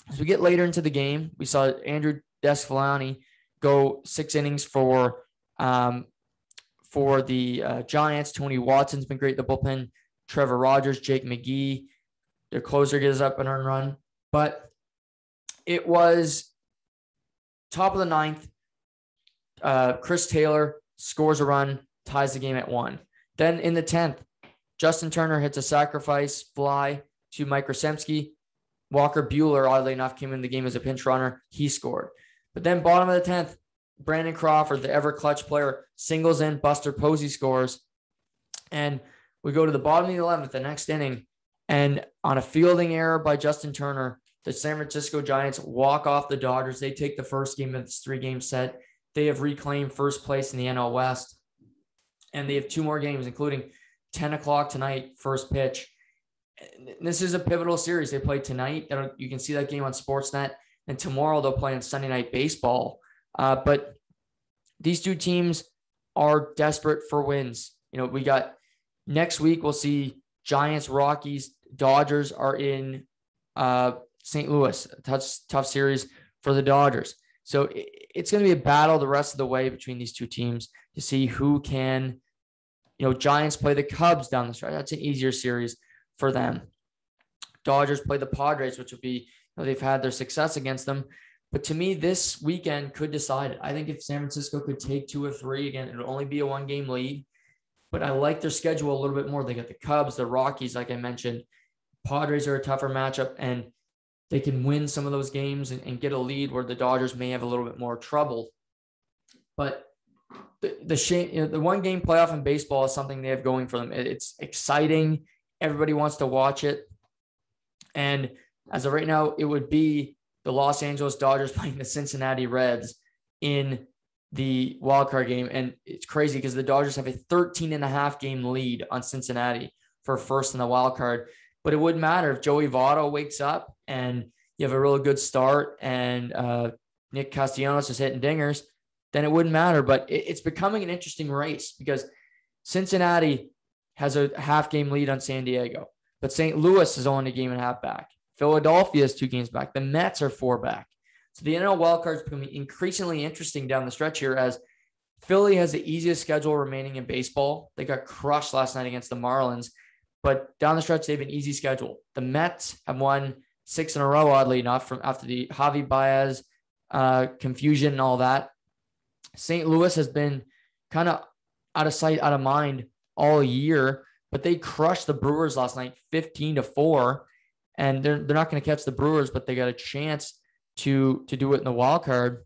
as we get later into the game, we saw Andrew Descalani go 6 innings for the Giants. Tony Watson's been great in the bullpen. Trevor Rogers, Jake McGee, their closer gets up an earned run. But it was top of the 9th. Chris Taylor scores a run, ties the game at 1. Then in the 10th, Justin Turner hits a sacrifice fly to Mike Krasensky. Walker Buehler, oddly enough, came in the game as a pinch runner. He scored. But then bottom of the 10th, Brandon Crawford, the ever-clutch player, singles in. Buster Posey scores. And we go to the bottom of the 11th, the next inning. And on a fielding error by Justin Turner, the San Francisco Giants walk off the Dodgers. They take the first game of this 3-game set. They have reclaimed first place in the NL West. And they have 2 more games, including 10 o'clock tonight, first pitch. This is a pivotal series. They play tonight. You can see that game on Sportsnet. And tomorrow they'll play on Sunday Night Baseball. But these 2 teams are desperate for wins. We got next week, we'll see Giants, Rockies, Dodgers are in St. Louis. Tough series for the Dodgers. So it's going to be a battle the rest of the way between these 2 teams to see who can, Giants play the Cubs down the stretch. That's an easier series for them. Dodgers play the Padres, which would be, they've had their success against them. But to me, this weekend could decide it. I think if San Francisco could take 2 or 3, again, it'll only be a 1-game lead. But I like their schedule a little bit more. They got the Cubs, the Rockies, like I mentioned. Padres are a tougher matchup, and they can win some of those games and get a lead where the Dodgers may have a little bit more trouble. But the 1-game playoff in baseball is something they have going for them. It's exciting. Everybody wants to watch it. And as of right now, it would be the Los Angeles Dodgers playing the Cincinnati Reds in the wildcard game. And it's crazy because the Dodgers have a 13.5 game lead on Cincinnati for first in the wildcard. But it wouldn't matter if Joey Votto wakes up and you have a really good start and Nick Castellanos is hitting dingers, then it wouldn't matter. But it's becoming an interesting race because Cincinnati has a half-game lead on San Diego, but St. Louis is only a game and a half back. Philadelphia is 2 games back. The Mets are 4 back. So the NL wildcard is becoming increasingly interesting down the stretch here as Philly has the easiest schedule remaining in baseball. They got crushed last night against the Marlins, but down the stretch, they have an easy schedule. The Mets have won 6 in a row, oddly enough, from after the Javi Baez confusion and all that. St. Louis has been kind of out of sight, out of mind all year, but they crushed the Brewers last night 15-4, and they're not going to catch the Brewers, but they got a chance to do it in the wild card.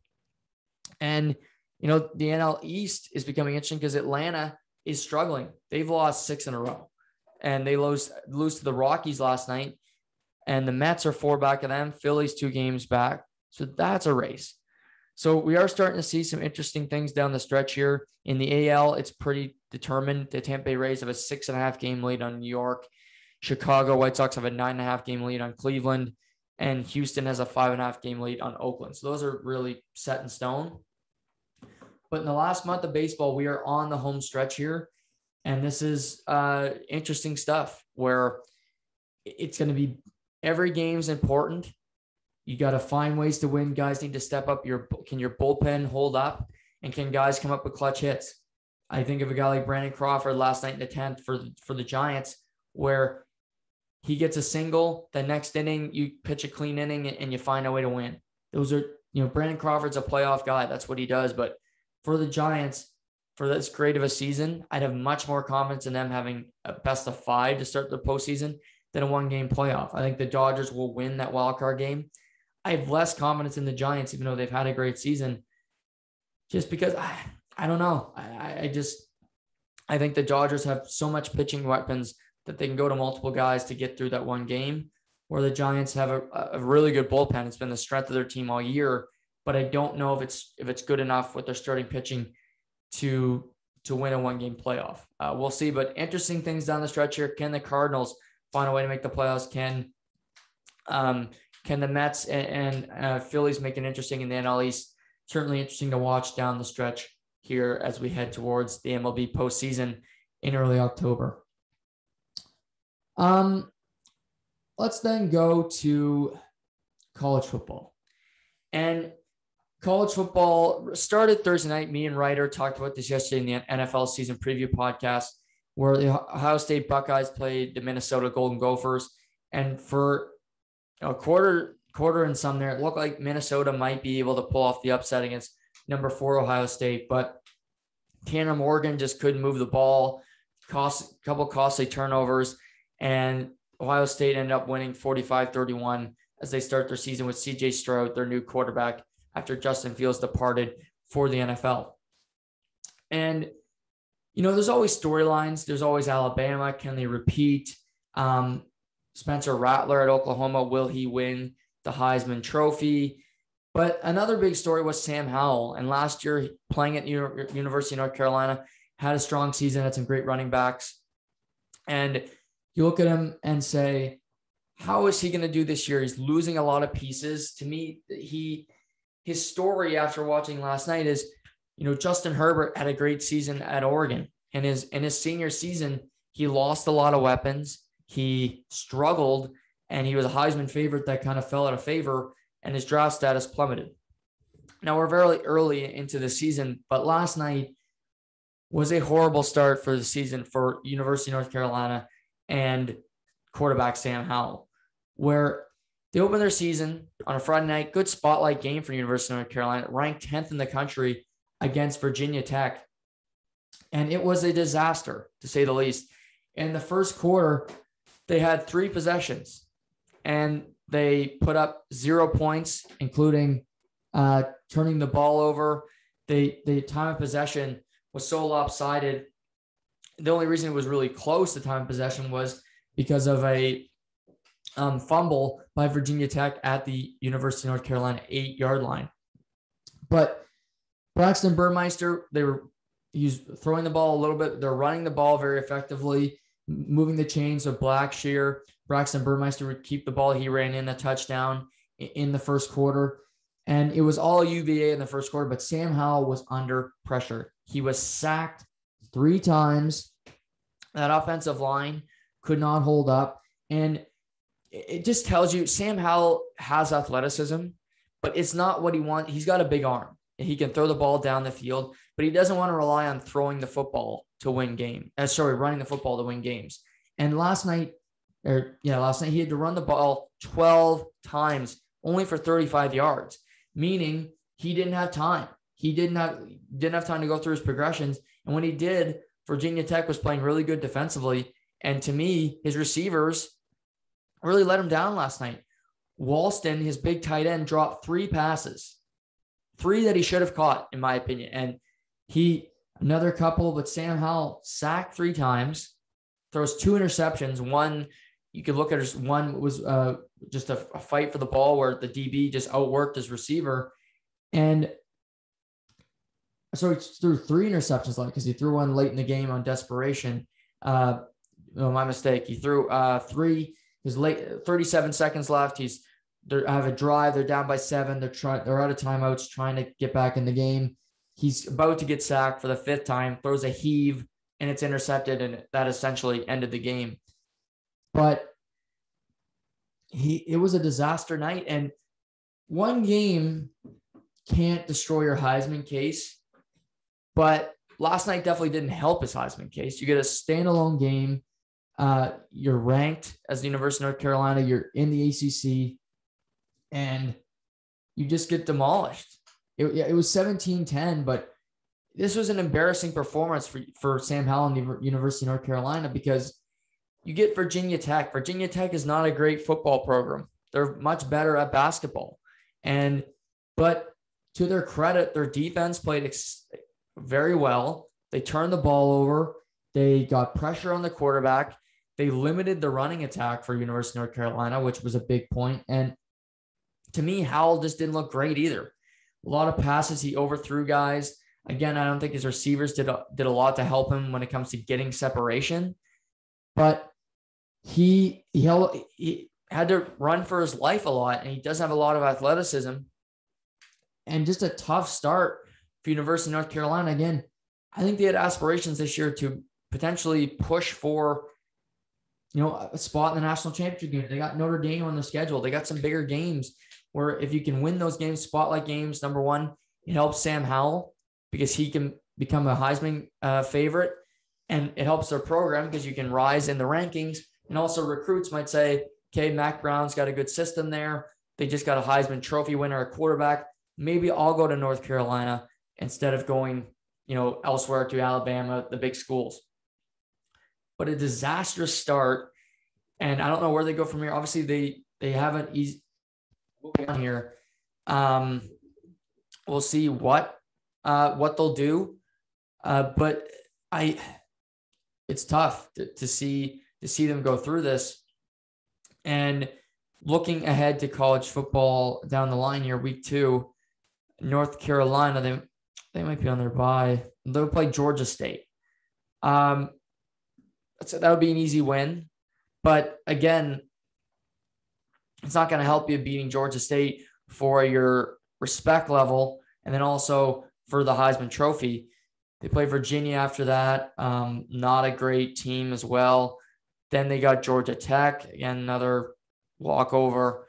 And the NL East is becoming interesting because Atlanta is struggling. They've lost 6 in a row, and they lose to the Rockies last night, and the Mets are 4 back of them. Philly's 2 games back, so that's a race. So we are starting to see some interesting things down the stretch here. In the AL, it's pretty determined. The Tampa Bay Rays have a 6.5 game lead on New York. Chicago White Sox have a 9.5 game lead on Cleveland. And Houston has a 5.5 game lead on Oakland. So those are really set in stone. But in the last month of baseball, we are on the home stretch here. And this is interesting stuff where it's going to be every game's important. You got to find ways to win. Guys need to step up. Can your bullpen hold up? And can guys come up with clutch hits? I think of a guy like Brandon Crawford last night in the 10th for the Giants, where he gets a single. The next inning, you pitch a clean inning and you find a way to win. Those are, Brandon Crawford's a playoff guy. That's what he does. But for the Giants, for this great of a season, I'd have much more confidence in them having a best of 5 to start the postseason than a 1-game playoff. I think the Dodgers will win that wild card game. I have less confidence in the Giants, even though they've had a great season, just because I don't know. I think the Dodgers have so much pitching weapons that they can go to multiple guys to get through that one game, where the Giants have a really good bullpen. It's been the strength of their team all year, but I don't know if it's good enough with their starting pitching to win a 1-game playoff. We'll see, but interesting things down the stretch here. Can the Cardinals find a way to make the playoffs? Can the Mets and Phillies make it interesting in the NL East? Certainly interesting to watch down the stretch here as we head towards the MLB postseason in early October. Let's then go to college football. And college football started Thursday night. Me and Ryder talked about this yesterday in the NFL season preview podcast, where the Ohio State Buckeyes played the Minnesota Golden Gophers. And for a quarter and some there, it looked like Minnesota might be able to pull off the upset against number 4 Ohio State, but Tanner Morgan just couldn't move the ball, a couple costly turnovers, and Ohio State ended up winning 45-31 as they start their season with CJ Stroud, their new quarterback, after Justin Fields departed for the NFL. And, there's always storylines. There's always Alabama. Can they repeat? Spencer Rattler at Oklahoma, will he win the Heisman Trophy? But another big story was Sam Howell. And last year, playing at University of North Carolina, had a strong season, had some great running backs. And you look at him and say, how is he going to do this year? He's losing a lot of pieces. To me, his story after watching last night is, Justin Herbert had a great season at Oregon. And in his senior season, he lost a lot of weapons. He struggled, and he was a Heisman favorite that kind of fell out of favor, and his draft status plummeted. Now, we're very early into the season, but last night was a horrible start for the season for University of North Carolina and quarterback Sam Howell, where They opened their season on a Friday night, good spotlight game for University of North Carolina, ranked 10th in the country against Virginia Tech. And it was a disaster, to say the least. In the first quarter, they had 3 possessions, and they put up 0 points, including turning the ball over. The time of possession was so lopsided. The only reason it was really close, the time of possession, was because of a fumble by Virginia Tech at the University of North Carolina 8-yard line. But Braxton Burmeister, he's throwing the ball a little bit. They're running the ball very effectively, moving the chains of Blackshear. Braxton Burmeister would keep the ball. He ran in a touchdown in the first quarter. And it was all UVA in the first quarter, but Sam Howell was under pressure. He was sacked 3 times. That offensive line could not hold up. And it just tells you Sam Howell has athleticism, but it's not what he wants. He's got a big arm. He can throw the ball down the field, but he doesn't want to rely on throwing the football to win running the football to win games. And last night he had to run the ball 12 times, only for 35 yards, meaning he didn't have time. He didn't have time to go through his progressions. And when he did, Virginia Tech was playing really good defensively. And to me, his receivers really let him down last night. Walston, his big tight end, dropped 3 passes. 3 that he should have caught, in my opinion. And another couple, but Sam Howell sacked 3 times, throws 2 interceptions. One, you could look at it, one was just a fight for the ball where the DB just outworked his receiver. And so he threw 3 interceptions because he threw one late in the game on desperation. My mistake. He threw 3. There's 37 seconds left. They have a drive. They're down by 7. They're out of timeouts, trying to get back in the game. He's about to get sacked for the 5th time, throws a heave, and it's intercepted, and that essentially ended the game. But it was a disaster night, and one game can't destroy your Heisman case, but last night definitely didn't help his Heisman case. You get a standalone game. You're ranked as the University of North Carolina. You're in the ACC. And you just get demolished. It was 17-10, but this was an embarrassing performance for Sam Howell and the University of North Carolina, because you get Virginia Tech. Virginia Tech is not a great football program. They're much better at basketball. But to their credit, their defense played very well. They turned the ball over. They got pressure on the quarterback. They limited the running attack for University of North Carolina, which was a big point. And to me, Howell just didn't look great either. A lot of passes, he overthrew guys. Again, I don't think his receivers did a lot to help him when it comes to getting separation. But he had to run for his life a lot, and he doesn't have a lot of athleticism. And just a tough start for University of North Carolina. Again, I think they had aspirations this year to potentially push for a spot in the national championship game. They got Notre Dame on the schedule. They got some bigger games where if you can win those games, spotlight games, number one, it helps Sam Howell because he can become a Heisman favorite, and it helps their program because you can rise in the rankings. And also recruits might say, okay, Mac Brown's got a good system there. They just got a Heisman Trophy winner, a quarterback. Maybe I'll go to North Carolina instead of going, elsewhere to Alabama, the big schools. But a disastrous start, and I don't know where they go from here. Obviously, they haven't easy on here. We'll see what they'll do, but it's tough to see them go through this. And looking ahead to college football down the line here, week 2, North Carolina, they might be on their bye. They'll play Georgia State. So that would be an easy win. But again, it's not going to help you beating Georgia State for your respect level. And then also for the Heisman Trophy. They play Virginia after that. Not a great team as well. Then they got Georgia Tech. Again, another walkover.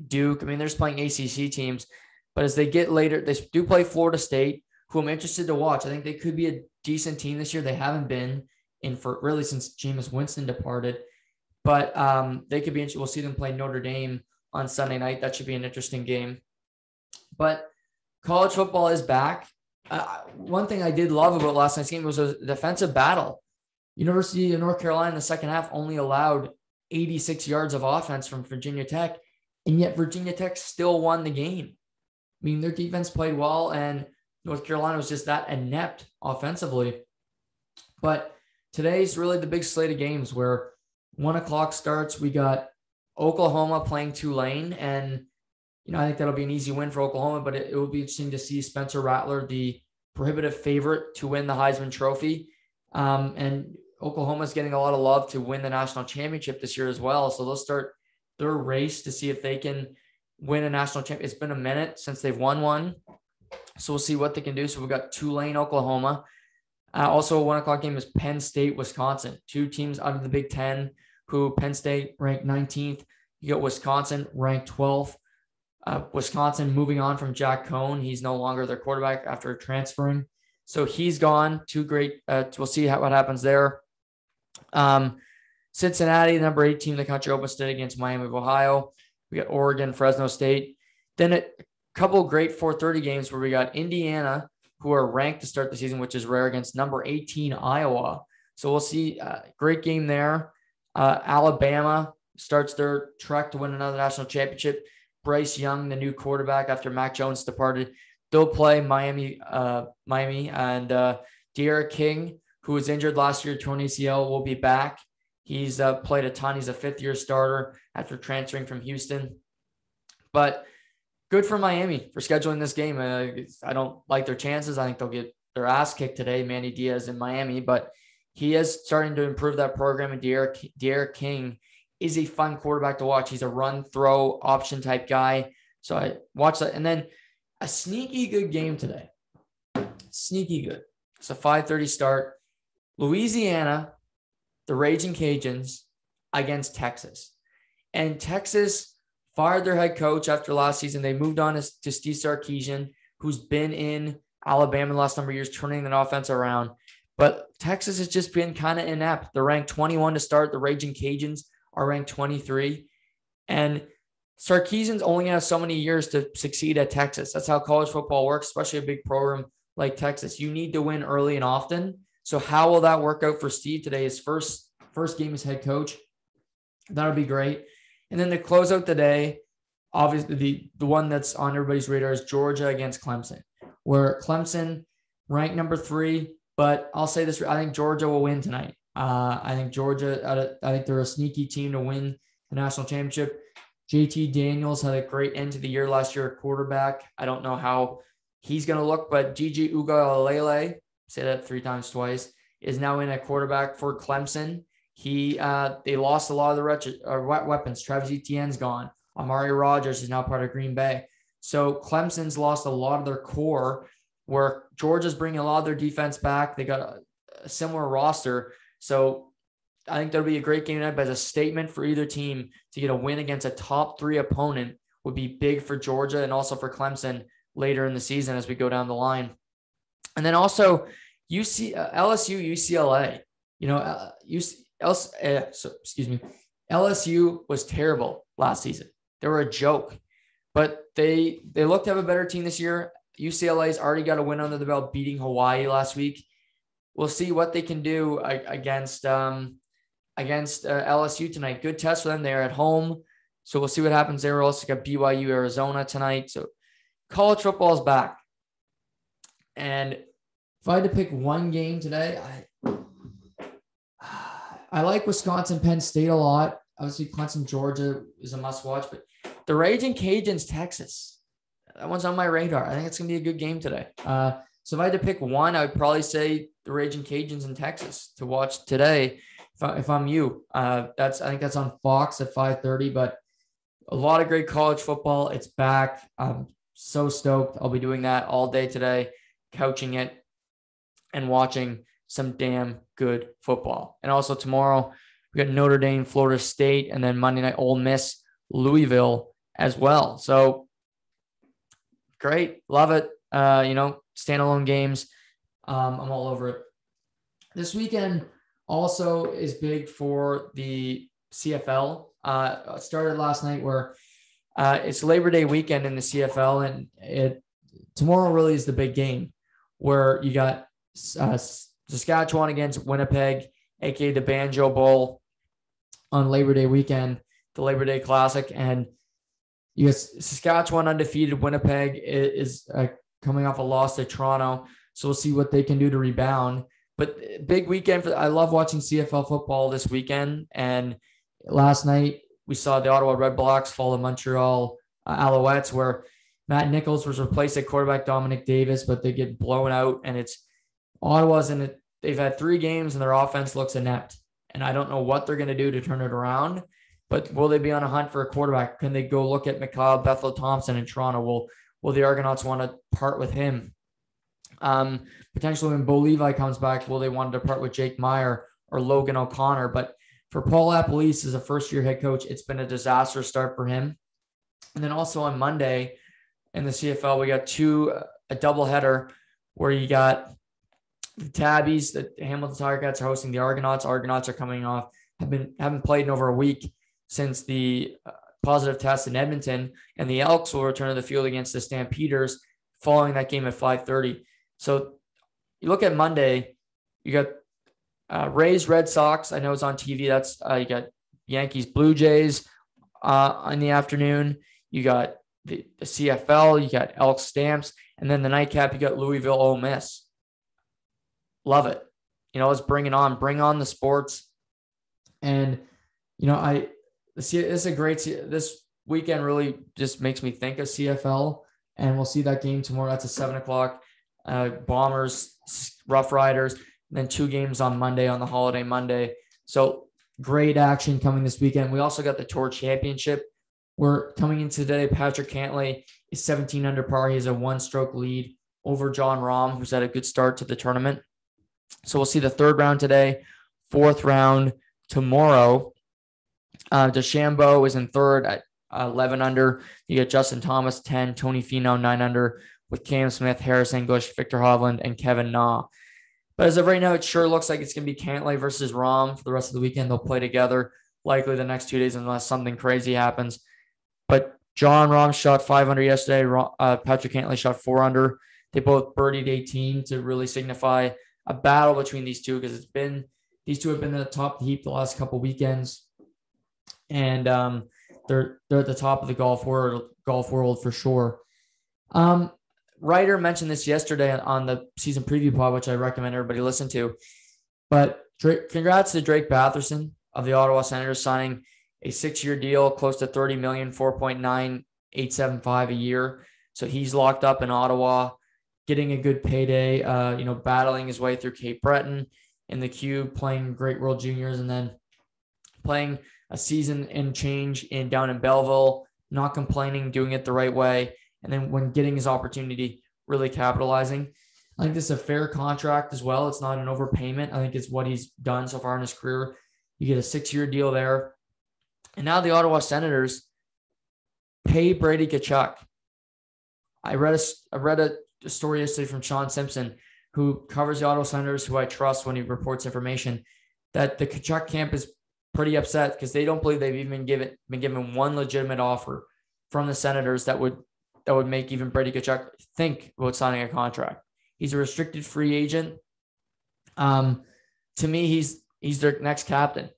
Duke. They're just playing ACC teams. But as they get later, they do play Florida State, who I'm interested to watch. I think they could be a decent team this year. They haven't been in for really since Jameis Winston departed. But they could be interesting. We'll see them play Notre Dame on Sunday night. That should be an interesting game. But college football is back. One thing I did love about last night's game was a defensive battle. University of North Carolina in the second half only allowed 86 yards of offense from Virginia Tech, and yet Virginia Tech still won the game. I mean, their defense played well, and North Carolina was just that inept offensively. But today's really the big slate of games where 1 o'clock starts. We got Oklahoma playing Tulane, and I think that'll be an easy win for Oklahoma, but it will be interesting to see Spencer Rattler, the prohibitive favorite to win the Heisman Trophy. And Oklahoma's getting a lot of love to win the national championship this year as well. So they'll start their race to see if they can win a national championship. It's been a minute since they've won one. So we'll see what they can do. So we've got Tulane, Oklahoma. Also a 1 o'clock game is Penn State, Wisconsin. Two teams out of the Big Ten who Penn State ranked 19th. You got Wisconsin ranked 12th. Wisconsin moving on from Jack Cohn. He's no longer their quarterback after transferring. So he's gone. Two great. We'll see what happens there. Cincinnati, the number 8 team in the country, opens today against Miami of Ohio. We got Oregon, Fresno State. Then a couple great 4:30 games where we got Indiana, who are ranked to start the season, which is rare, against number 18 Iowa. So we'll see. Great game there. Alabama starts their trek to win another national championship. Bryce Young, the new quarterback after Mac Jones departed, they'll play Miami, and D'Eriq King, who was injured last year, torn ACL, will be back. He's played a ton. He's a fifth-year starter after transferring from Houston. But good for Miami for scheduling this game. I don't like their chances. I think they'll get their ass kicked today, Manny Diaz in Miami. But he is starting to improve that program, and D'Eriq King is a fun quarterback to watch. He's a run-throw option type guy. So I watched that. And then a sneaky good game today. Sneaky good. It's a 5:30 start. Louisiana, the Raging Cajuns, against Texas. And Texas fired their head coach after last season. They moved on to Steve Sarkisian, who's been in Alabama the last number of years, turning that offense around. But Texas has just been kind of inept. They're ranked 21 to start. The Raging Cajuns are ranked 23. And Sarkisian's only going to have so many years to succeed at Texas. That's how college football works, especially a big program like Texas. You need to win early and often. So how will that work out for Steve today? His first game as head coach. That'll be great. And then to close out the day, obviously the one that's on everybody's radar is Georgia against Clemson, where Clemson ranked number 3. But I'll say this, I think Georgia will win tonight. I think they're a sneaky team to win the national championship. JT Daniels had a great end to the year last year at quarterback. I don't know how he's going to look, but Gigi Ugalele, say that 3 times twice, is now in at quarterback for Clemson. They lost a lot of the weapons. Travis Etienne's gone. Amari Rogers is now part of Green Bay. So Clemson's lost a lot of their core, where Georgia's bringing a lot of their defense back. They got a similar roster. So I think that'll be a great game tonight, but as a statement for either team to get a win against a top 3 opponent would be big for Georgia and also for Clemson later in the season as we go down the line. And then also LSU, UCLA. LSU was terrible last season. They were a joke, but they look to have a better team this year. UCLA's already got a win under the belt, beating Hawaii last week. We'll see what they can do against LSU tonight. Good test for them. They're at home. So we'll see what happens there. We're also got BYU, Arizona tonight. So college football is back. And if I had to pick one game today, I like Wisconsin, Penn State a lot. Obviously, Clemson, Georgia is a must-watch. But the Raging Cajuns, Texas, that one's on my radar. I think it's going to be a good game today. So if I had to pick one, I would probably say the Raging Cajuns in Texas to watch today. If I'm you, I think that's on Fox at 5:30. But a lot of great college football. It's back. I'm so stoked. I'll be doing that all day today, couching it and watching some damn good football. And also tomorrow we got Notre Dame, Florida State, and then Monday night Ole Miss, Louisville as well. So great, love it. Standalone games. I'm all over it. This weekend also is big for the CFL started last night, where it's Labor Day weekend in the CFL, and tomorrow really is the big game, where you got Saskatchewan against Winnipeg, aka the Banjo Bowl, on Labor Day weekend, the Labor Day Classic, and you got Saskatchewan undefeated. Winnipeg is coming off a loss to Toronto, so we'll see what they can do to rebound. But big weekend I love watching CFL football this weekend. And last night we saw the Ottawa Redblacks fall to Montreal Alouettes, where Matt Nichols was replaced at quarterback Dominic Davis, but they get blown out. And it's Ottawa's in it. They've had 3 games and their offense looks inept. And I don't know what they're going to do to turn it around. But will they be on a hunt for a quarterback? Can they go look at McLeod Bethel Thompson in Toronto? Will the Argonauts want to part with him? Potentially when Bo Levi comes back, will they want to depart with Jake Meyer or Logan O'Connor? But for Paul LaPolice as a first-year head coach, it's been a disaster start for him. And then also on Monday in the CFL, we got a doubleheader where you got the Tabbies. The Hamilton Tiger Cats are hosting the Argonauts. Argonauts are coming off, haven't played in over a week since the positive test in Edmonton, and the Elks will return to the field against the Stampeders following that game at 5:30. So you look at Monday, you got Rays, Red Sox. I know it's on TV. That's you got Yankees, Blue Jays in the afternoon. You got the CFL. You got Elks, Stamps, and then the nightcap. You got Louisville, Ole Miss. Love it. Let's bring it on. Bring on the sports. And this weekend really just makes me think of CFL, and we'll see that game tomorrow. That's a 7:00. Bombers, Rough Riders, and then 2 games on Monday, on the holiday Monday. So great action coming this weekend. We also got the Tour Championship. We're coming in today. Patrick Cantlay is 17 under par. He has a 1-stroke lead over John Rahm, who's had a good start to the tournament. So we'll see the 3rd round today, 4th round tomorrow. DeChambeau is in 3rd at 11 under. You get Justin Thomas, 10, Tony Finau, 9 under, with Cam Smith, Harris English, Victor Hovland, and Kevin Na. But as of right now, it sure looks like it's going to be Cantlay versus Rahm for the rest of the weekend. They'll play together likely the next 2 days unless something crazy happens. But John Rahm shot 5 under yesterday. Patrick Cantlay shot 4 under. They both birdied 18 to really signify a battle between these two, because these two have been at the top of the heap the last couple weekends. And they're at the top of the golf world for sure. Ryder mentioned this yesterday on the season preview pod, which I recommend everybody listen to. But congrats to Drake Batherson of the Ottawa Senators signing a 6-year deal, close to $30 million, $4.9875 a year. So he's locked up in Ottawa, getting a good payday. Battling his way through Cape Breton in the Cube, playing Great World Juniors, and then playing a season and change down in Belleville, not complaining, doing it the right way. And then when getting his opportunity, really capitalizing. I think this is a fair contract as well. It's not an overpayment. I think it's what he's done so far in his career. You get a 6-year deal there. And now the Ottawa Senators pay Brady Tkachuk. I read a story yesterday from Sean Simpson, who covers the Ottawa Senators, who I trust when he reports information, that the Tkachuk camp is pretty upset because they don't believe they've even been given one legitimate offer from the Senators that would make even Brady Tkachuk think about signing a contract. He's a restricted free agent. To me, he's their next captain.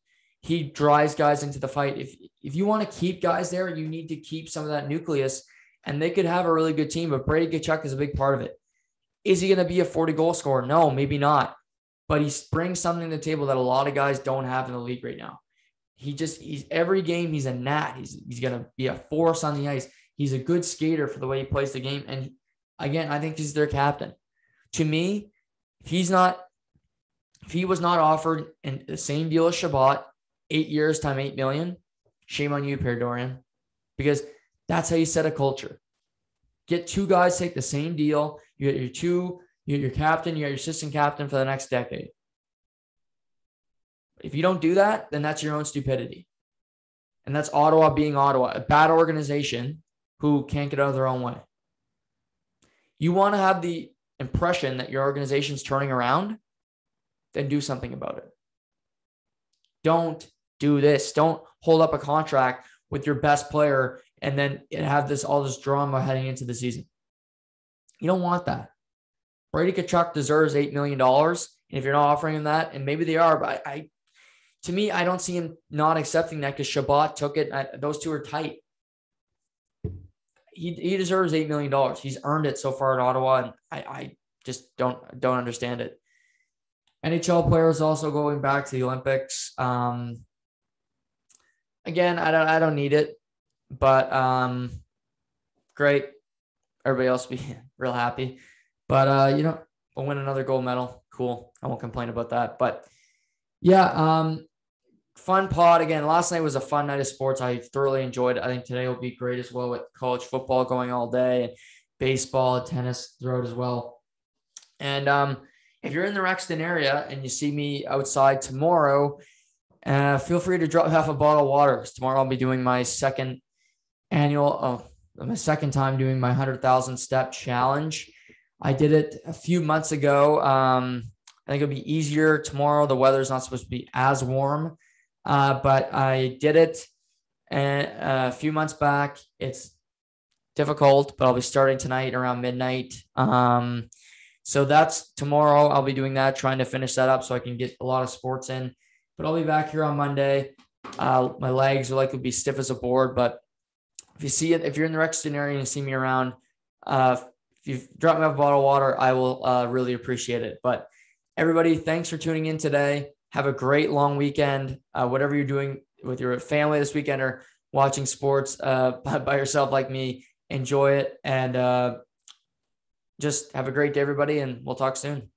He drives guys into the fight. If you want to keep guys there, you need to keep some of that nucleus, and they could have a really good team, but Brady Tkachuk is a big part of it. Is he going to be a 40-goal scorer? No, maybe not. But he brings something to the table that a lot of guys don't have in the league right now. He's every game he's a gnat. He's going to be a force on the ice. He's a good skater for the way he plays the game. And again, I think he's their captain. To me, if he was not offered in the same deal as Shabbat, 8 years time $8 million, shame on you, Per Dorian, because that's how you set a culture. Get 2 guys, take the same deal. You get your captain, you got your assistant captain for the next decade. If you don't do that, then that's your own stupidity. And that's Ottawa being Ottawa, a bad organization who can't get out of their own way. You want to have the impression that your organization's turning around, then do something about it. Don't do this. Don't hold up a contract with your best player and then have all this drama heading into the season. You don't want that. Brady Tkachuk deserves $8 million. And if you're not offering him that, and maybe they are, but to me, I don't see him not accepting that because Shabbat took it. Those two are tight. He deserves $8 million. He's earned it so far at Ottawa, and I just don't understand it. NHL players also going back to the Olympics. Again, I don't need it, but great. Everybody else be real happy. But we'll win another gold medal. Cool. I won't complain about that. But yeah, fun pod again. Last night was a fun night of sports. I thoroughly enjoyed it. I think today will be great as well with college football going all day and baseball, tennis throughout as well. And if you're in the Rexton area and you see me outside tomorrow, feel free to drop half a bottle of water, because tomorrow I'll be doing my second time doing my 100,000 step challenge. I did it a few months ago. I think it'll be easier tomorrow. The weather's not supposed to be as warm, but I did it a few months back. It's difficult, but I'll be starting tonight around midnight. So that's tomorrow. I'll be doing that, trying to finish that up so I can get a lot of sports in. But I'll be back here on Monday. My legs are likely to be stiff as a board, but if you're in the Rexton area and you see me around, if you drop me a bottle of water, I will really appreciate it. But everybody, thanks for tuning in today. Have a great long weekend. Whatever you're doing with your family this weekend or watching sports by yourself like me, enjoy it. And just have a great day, everybody, and we'll talk soon.